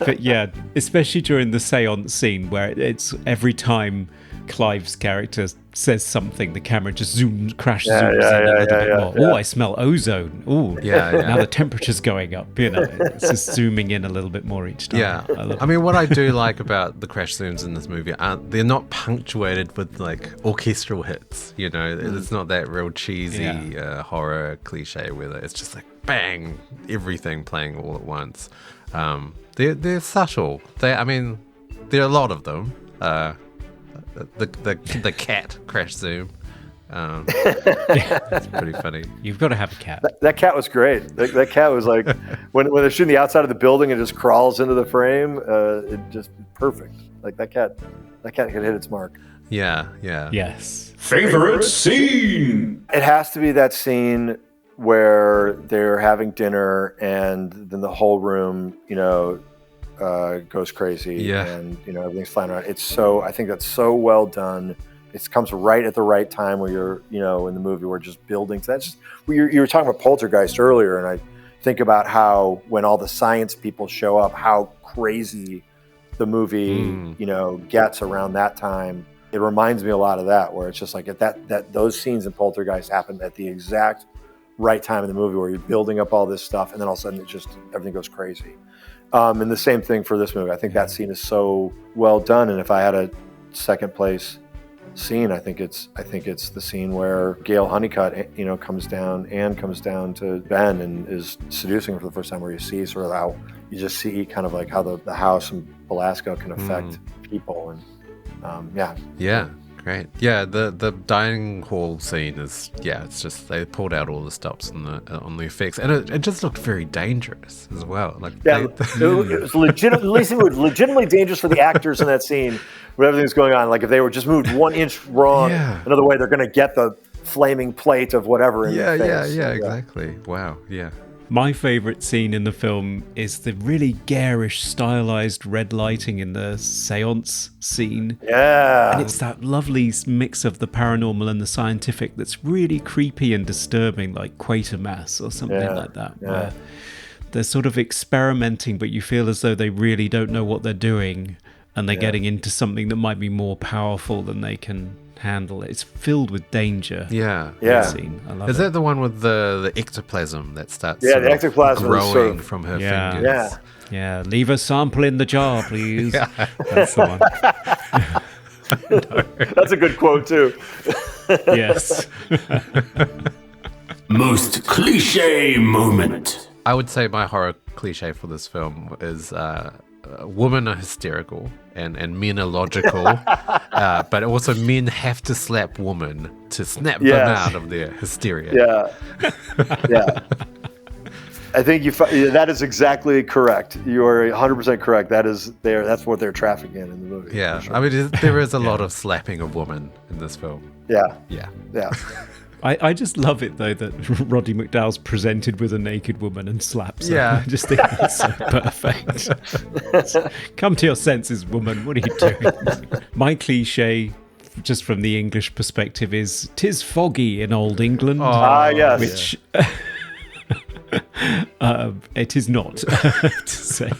But yeah, especially during the seance scene where it's every time Clive's character says something, the camera just crash zooms in a little bit more. Oh, I smell ozone. Oh, Yeah. now the temperature's going up. It's just zooming in a little bit more each time. Yeah, I love I mean, what I do like about the crash zooms in this movie, they're not punctuated with like orchestral hits. It's not that real cheesy horror cliche where it's just like bang, everything playing all at once. They're subtle. There are a lot of them. The cat crash zoom. It's pretty funny. You've got to have a cat. That cat was great. That cat was like when they're shooting the outside of the building, it just crawls into the frame. It just perfect. Like that cat can hit its mark. Yeah. Yes. Favorite scene. It has to be that scene where they're having dinner and then the whole room, goes crazy, and everything's flying around. I think that's so well done. It comes right at the right time where you're, in the movie we're just building. So that's just you were talking about Poltergeist earlier, and I think about how when all the science people show up, how crazy the movie gets around that time. It reminds me a lot of that, where it's just like that those scenes in Poltergeist happen at the exact right time in the movie where you're building up all this stuff, and then all of a sudden everything goes crazy. And the same thing for this movie. I think that scene is so well done. And if I had a second place scene, I think it's the scene where Gayle Hunnicutt, comes down to Ben and is seducing her for the first time, where you see sort of how you just see kind of like how the house in Belasco can affect people. And Yeah. Great. Yeah, the dining hall scene is it's just they pulled out all the stops on the effects, and it just looked very dangerous as well. Like it was legitimately dangerous for the actors in that scene with everything's going on. Like if they were just moved 1 inch wrong, another way they're going to get the flaming plate of whatever in their face. Yeah, exactly. Wow. Yeah. My favourite scene in the film is the really garish, stylized red lighting in the seance scene. Yeah. And it's that lovely mix of the paranormal and the scientific that's really creepy and disturbing, like Quatermass or something like that, where they're sort of experimenting, but you feel as though they really don't know what they're doing, and they're getting into something that might be more powerful than they can handle. It's filled with danger. That scene. I love Is it. that the one with the ectoplasm that starts the ectoplasm growing from her fingers? Yeah, leave a sample in the jar, please. That's the one. That's a good quote too. Yes. Most cliche moment. I would say my horror cliche for this film is women are hysterical and men are logical, but also men have to slap women to snap them out of their hysteria. Yeah. I think that is exactly correct. You are 100% correct. That's what they're trafficking in the movie. Yeah, sure. I mean, there is a lot of slapping of women in this film. Yeah. I just love it, though, that Roddy McDowall's presented with a naked woman and slaps her. Yeah. I just think that's so perfect. Come to your senses, woman. What are you doing? My cliche, just from the English perspective, is "'Tis foggy in old England." Yes. Which it is not, to say.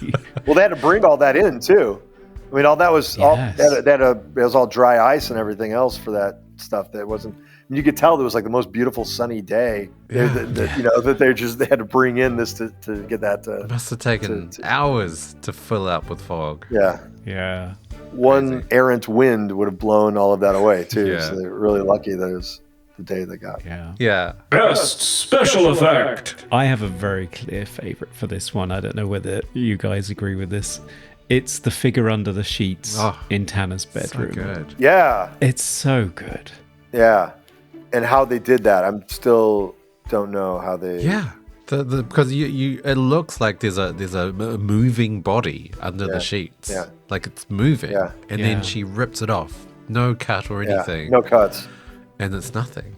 Well, they had to bring all that in, too. I mean, all that was it was all dry ice and everything else for that stuff. That wasn't. You could tell it was like the most beautiful sunny day. That they had to bring in this to get that. It must have taken hours to fill up with fog. Yeah. One errant wind would have blown all of that away too. Yeah. So they're really lucky that it was the day they got. Yeah. Best special effect. I have a very clear favourite for this one. I don't know whether you guys agree with this. It's the figure under the sheets in Tanner's bedroom. So good. Yeah. It's so good. Yeah. And how they did that, I'm still don't know how they. Yeah. Because you it looks like there's a moving body under the sheets. Yeah. Like it's moving. Yeah. And Yeah. then she rips it off. No cut or anything. No cuts. And it's nothing.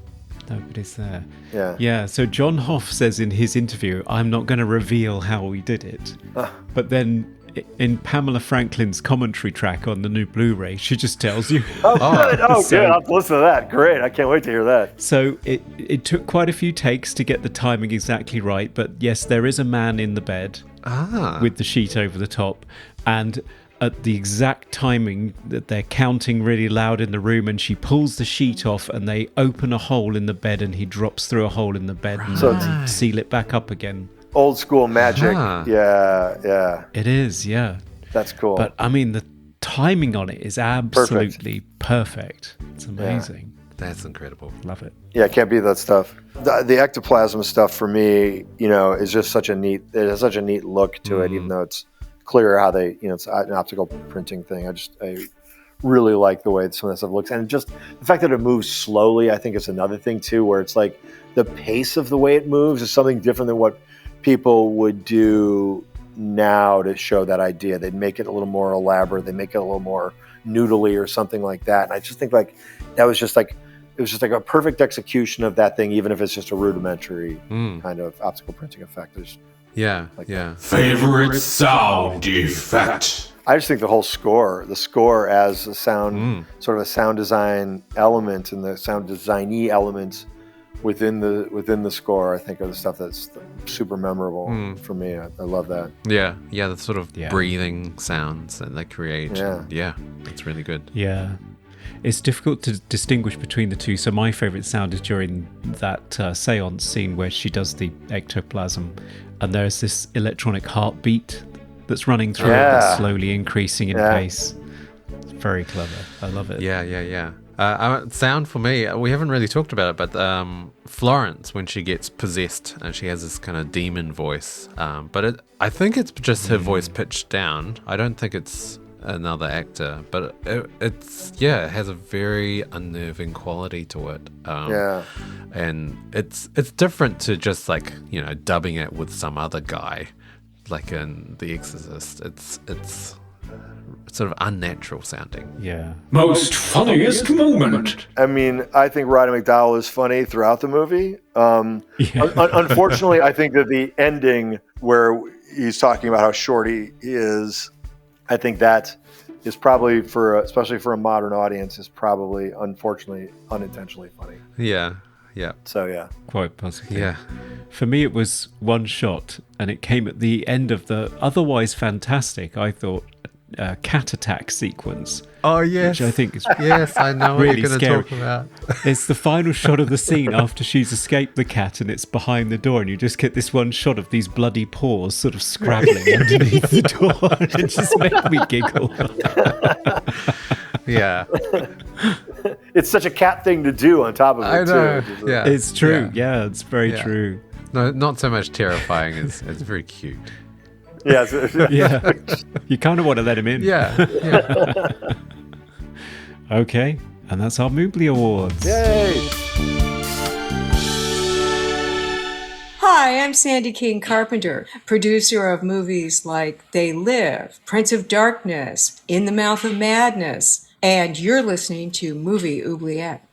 Nobody's there. Yeah. Yeah, so John Hough says in his interview, I'm not going to reveal how we did it. But then in Pamela Franklin's commentary track on the new Blu-ray, she just tells you. Good. Oh, So- good. I'll have to listen to that. Great. I can't wait to hear that. So it took quite a few takes to get the timing exactly right. But yes, there is a man in the bed with the sheet over the top. And at the exact timing that they're counting really loud in the room, and she pulls the sheet off and they open a hole in the bed and he drops through a hole in the bed and seal it back up again. Old school magic. Huh. Yeah. It is, yeah. That's cool. But I mean, the timing on it is absolutely perfect. It's amazing. That's incredible. Love it. Yeah, can't beat that stuff. The ectoplasm stuff for me, is just such a neat. It has such a neat look to it, even though it's clear how they, it's an optical printing thing. I really like the way some of that stuff looks, and just the fact that it moves slowly. I think it's another thing too, where it's like the pace of the way it moves is something different than what people would do now to show that idea. They'd make it a little more elaborate. They make it a little more noodly or something like that. And I just think like that was just like. It was just like a perfect execution of that thing, even if it's just a rudimentary kind of optical printing effect. Yeah. Favorite sound effect. I just think the score as a sound, sort of a sound design element, and the sound designy elements within the score, I think are the stuff that's super memorable for me. I love that. Yeah. The sort of breathing sounds that they create. Yeah. It's really good. Yeah. It's difficult to distinguish between the two. So my favourite sound is during that seance scene where she does the ectoplasm, and there's this electronic heartbeat that's running through it that's slowly increasing in pace. It's very clever. I love it. Yeah. Sound for me, we haven't really talked about it, but Florence, when she gets possessed and she has this kind of demon voice, but I think it's just her voice pitched down. I don't think it's another actor, but it has a very unnerving quality to it. And it's different to just like dubbing it with some other guy, like in The Exorcist. It's sort of unnatural sounding. Yeah. Most funniest moment. I mean, I think Roddy McDowall is funny throughout the movie. Unfortunately, I think that the ending where he's talking about how short he is, I think that is probably especially for a modern audience, is probably unfortunately unintentionally funny. Yeah. So yeah. Quite possibly. Yeah. For me, it was one shot, and it came at the end of the otherwise fantastic, I thought, cat attack sequence. Oh yes, which I think is yes, I know what really you're going to scary. talk about. It's the final shot of the scene after she's escaped the cat, and it's behind the door, and you just get this one shot of these bloody paws sort of scrabbling underneath the door, and it just made me giggle. Yeah, it's such a cat thing to do on top of it. I know. Too. Yeah, It's true. Yeah, it's very true. No, not so much terrifying. It's very cute. Yeah. Yeah, you kind of want to let him in. Yeah. Okay, and that's our Moobly Awards. Yay! Hi, I'm Sandy King Carpenter, producer of movies like They Live, Prince of Darkness, In the Mouth of Madness, and you're listening to Movie Oubliette.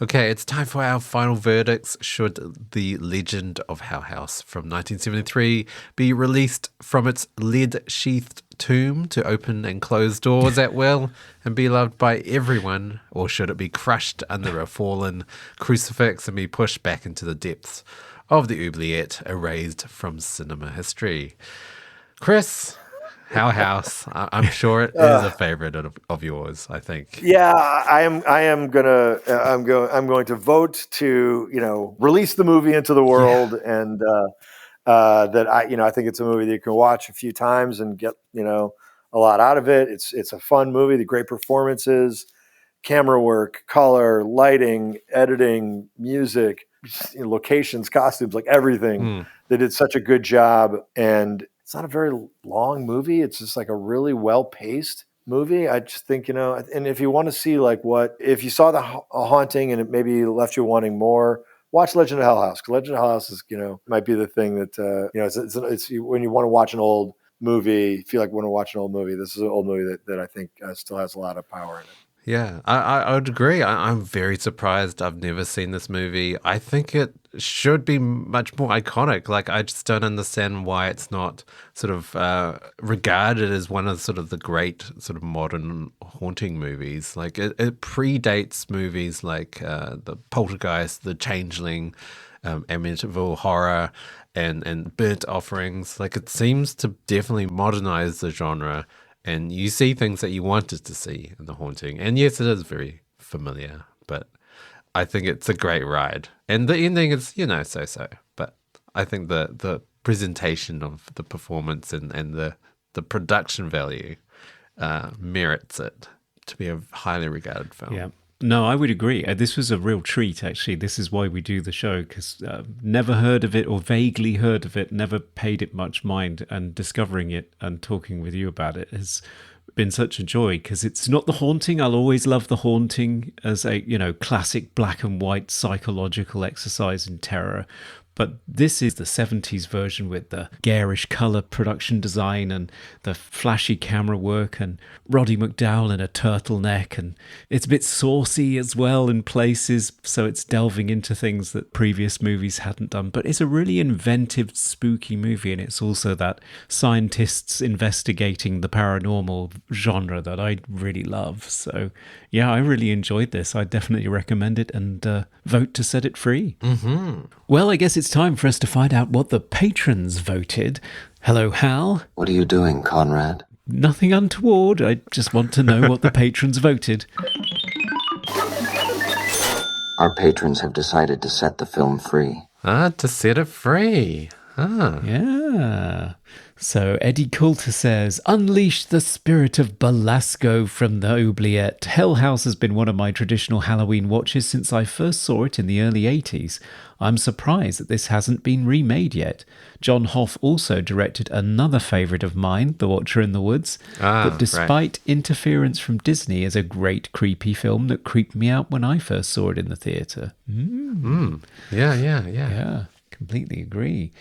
Okay, it's time for our final verdicts. Should The Legend of How House from 1973 be released from its lead-sheathed tomb to open and close doors at will and be loved by everyone, or should it be crushed under a fallen crucifix and be pushed back into the depths of the oubliette, erased from cinema history? Chris, How House, I'm sure it is a favorite of yours, I think. Yeah, I'm going to vote to release the movie into the world, and that I think it's a movie that you can watch a few times and get a lot out of it. It's a fun movie. The great performances, camera work, color, lighting, editing, music, locations, costumes, like everything. They did such a good job, and it's not a very long movie. It's just like a really well-paced movie. I just think, and if you want to see if you saw a Haunting and it maybe left you wanting more, watch Legend of Hell House. 'Cause Legend of Hell House is, might be the thing that, it's when you want to watch an old movie, feel like you want to watch an old movie. This is an old movie that I think still has a lot of power in it. Yeah, I would agree. I'm very surprised I've never seen this movie. I think it should be much more iconic. Like, I just don't understand why it's not sort of regarded as one of sort of the great sort of modern haunting movies. Like, it predates movies like the Poltergeist, the Changeling, Amityville Horror, and Burnt Offerings. Like, it seems to definitely modernize the genre. And you see things that you wanted to see in The Haunting. And yes, it is very familiar, but I think it's a great ride. And the ending is, so-so. But I think the presentation of the performance and the production value merits it to be a highly regarded film. Yeah. No, I would agree. This was a real treat, actually. This is why we do the show, because never heard of it or vaguely heard of it, never paid it much mind, and discovering it and talking with you about it has been such a joy, because it's not The Haunting. I'll always love The Haunting as a, classic black and white psychological exercise in terror. But this is the 70s version with the garish colour production design and the flashy camera work and Roddy McDowall in a turtleneck. And it's a bit saucy as well in places, so it's delving into things that previous movies hadn't done. But it's a really inventive, spooky movie, and it's also that scientists investigating the paranormal genre that I really love. So, yeah, I really enjoyed this. I definitely recommend it and vote to set it free. Mm-hmm. Well, I guess it's time for us to find out what the patrons voted. Hello, Hal. What are you doing, Conrad? Nothing untoward. I just want to know what the patrons voted. Our patrons have decided to set the film free. To set it free. Yeah. So Eddie Coulter says, unleash the spirit of Belasco from the oubliette. Hell House has been one of my traditional Halloween watches since I first saw it in the early 80s. I'm surprised that this hasn't been remade yet. John Hough also directed another favourite of mine, The Watcher in the Woods, that despite interference from Disney is a great creepy film that creeped me out when I first saw it in the theatre. Yeah, completely agree.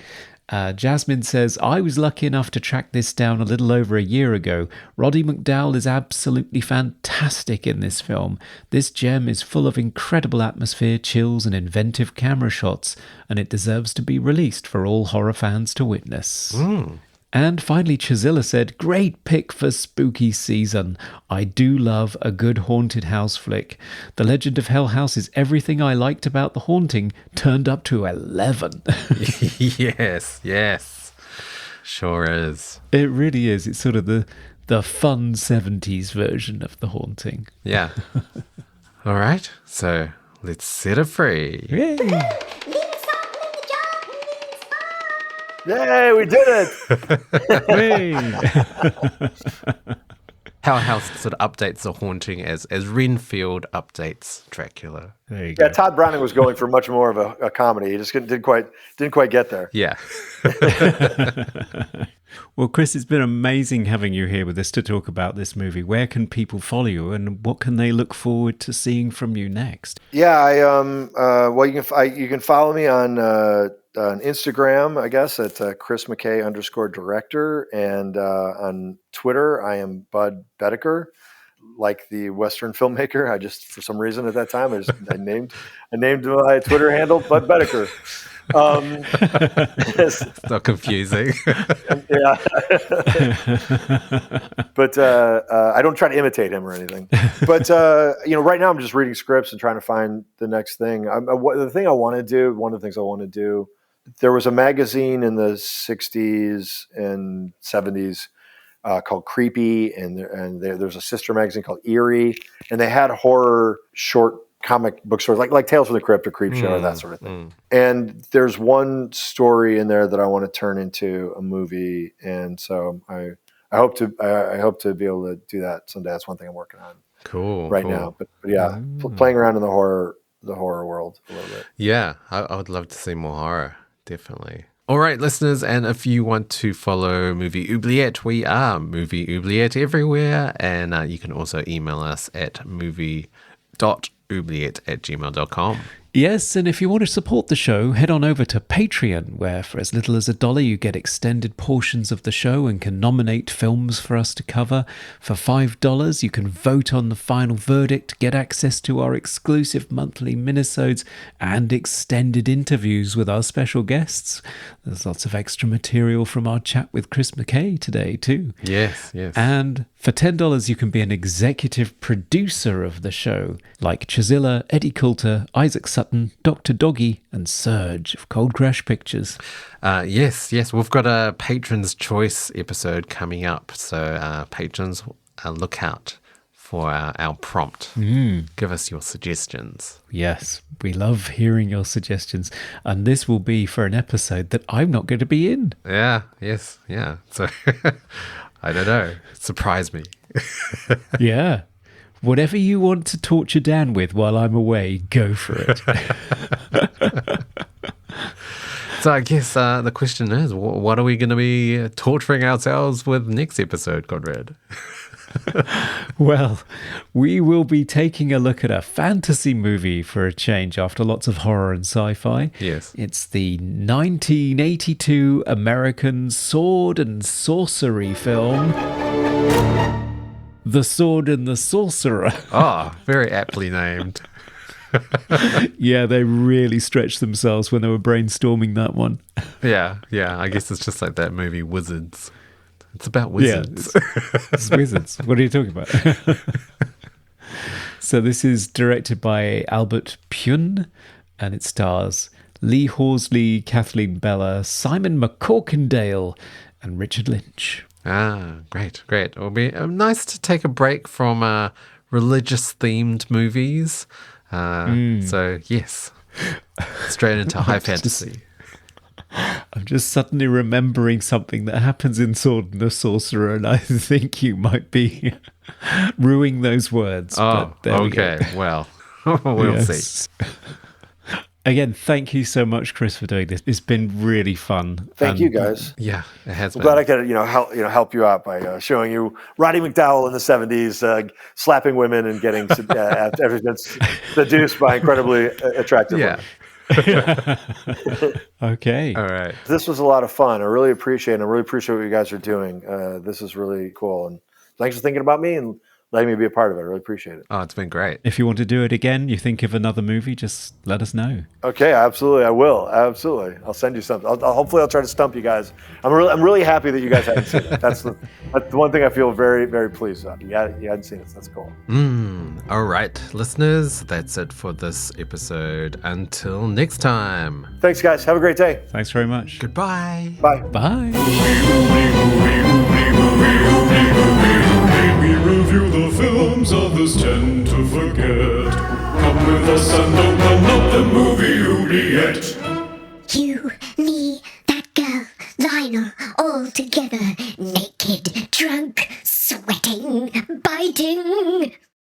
Jasmine says, I was lucky enough to track this down a little over a year ago. Roddy McDowall is absolutely fantastic in this film. This gem is full of incredible atmosphere, chills, and inventive camera shots, and it deserves to be released for all horror fans to witness. And finally, Chazilla said, great pick for spooky season. I do love a good haunted house flick. The Legend of Hell House is everything I liked about The Haunting, turned up to 11. Yes. Sure is. It really is. It's sort of the fun 70s version of The Haunting. Yeah. All right. So let's set it free. Yay! Yay, we did it! Hell House sort of updates The Haunting as Renfield updates Dracula. There you go. Yeah, Todd Browning was going for much more of a comedy. He just didn't quite get there. Yeah. Well, Chris, it's been amazing having you here with us to talk about this movie. Where can people follow you, and what can they look forward to seeing from you next? Yeah, you can follow me on Instagram, I guess, at Chris McKay _director, and on Twitter, I am Bud Bedecker, like the Western filmmaker. I just, for some reason at that time, I named my Twitter handle Bud Bedecker. It's not confusing. Yeah. But I don't try to imitate him or anything. But right now I'm just reading scripts and trying to find the next thing. One of the things I want to do, there was a magazine in the 60s and 70s called Creepy, and there's a sister magazine called Eerie, and they had horror short comic book stories like Tales from the Crypt or Creepshow, that sort of thing. And there's one story in there that I want to turn into a movie, and so I hope to be able to do that someday. That's one thing I'm working on cool now. But yeah, playing around in the horror world a little bit. Yeah, I would love to see more horror, definitely. All right, listeners, and if you want to follow Movie Oubliette, we are Movie Oubliette everywhere, and you can also email us at movie.oubliette@gmail.com. Yes, and if you want to support the show, head on over to Patreon, where for as little as $1 you get extended portions of the show and can nominate films for us to cover. For $5 you can vote on the final verdict, get access to our exclusive monthly minisodes and extended interviews with our special guests. There's lots of extra material from our chat with Chris McKay today too. Yes, yes. And for $10 you can be an executive producer of the show, like Chazilla, Eddie Coulter, Isaac Sutton, Dr. Doggy and Serge of Cold Crash Pictures. Yes. We've got a Patron's Choice episode coming up. So patrons, look out for our prompt. Give us your suggestions. Yes, we love hearing your suggestions. And this will be for an episode that I'm not going to be in. Yeah. So I don't know. Surprise me. Yeah. Whatever you want to torture Dan with while I'm away, go for it. So I guess the question is, what are we going to be torturing ourselves with next episode, Conrad? Well, we will be taking a look at a fantasy movie for a change after lots of horror and sci-fi. Yes. It's the 1982 American sword and sorcery film, The Sword and the Sorcerer. Oh, very aptly named. Yeah, they really stretched themselves when they were brainstorming that one. Yeah. I guess it's just like that movie Wizards. It's about wizards. Yeah, it's wizards. What are you talking about? So this is directed by Albert Pune, and it stars Lee Horsley, Kathleen Bella, Simon McCorkindale, and Richard Lynch. Great. It'll be nice to take a break from religious-themed movies. So, yes, straight into high fantasy. I'm just suddenly remembering something that happens in Sword and the Sorcerer, and I think you might be ruining those words. Oh, okay. Well, we'll see. Again, thank you so much, Chris, for doing this. It's been really fun. Thank you, guys. Yeah, it has I'm been. glad I could, help you out by showing you Roddy McDowall in the '70s slapping women and getting seduced by incredibly attractive women. Okay. All right. This was a lot of fun. I really appreciate it. I really appreciate what you guys are doing. This is really cool. And thanks for thinking about me and letting me be a part of it. I really appreciate it. Oh, it's been great. If you want to do it again, you think of another movie, just let us know. Okay, absolutely. I will. Absolutely. I'll send you something. Hopefully I'll try to stump you guys. I'm really happy that you guys hadn't seen it. That's the one thing I feel very, very pleased about. You hadn't seen it. So that's cool. All right, listeners, that's it for this episode. Until next time. Thanks, guys. Have a great day. Thanks very much. Goodbye. Bye. Bye. We review the films others tend to forget. Come with us and open up the movie oubliette. You, me, that girl, Lionel, all together, naked.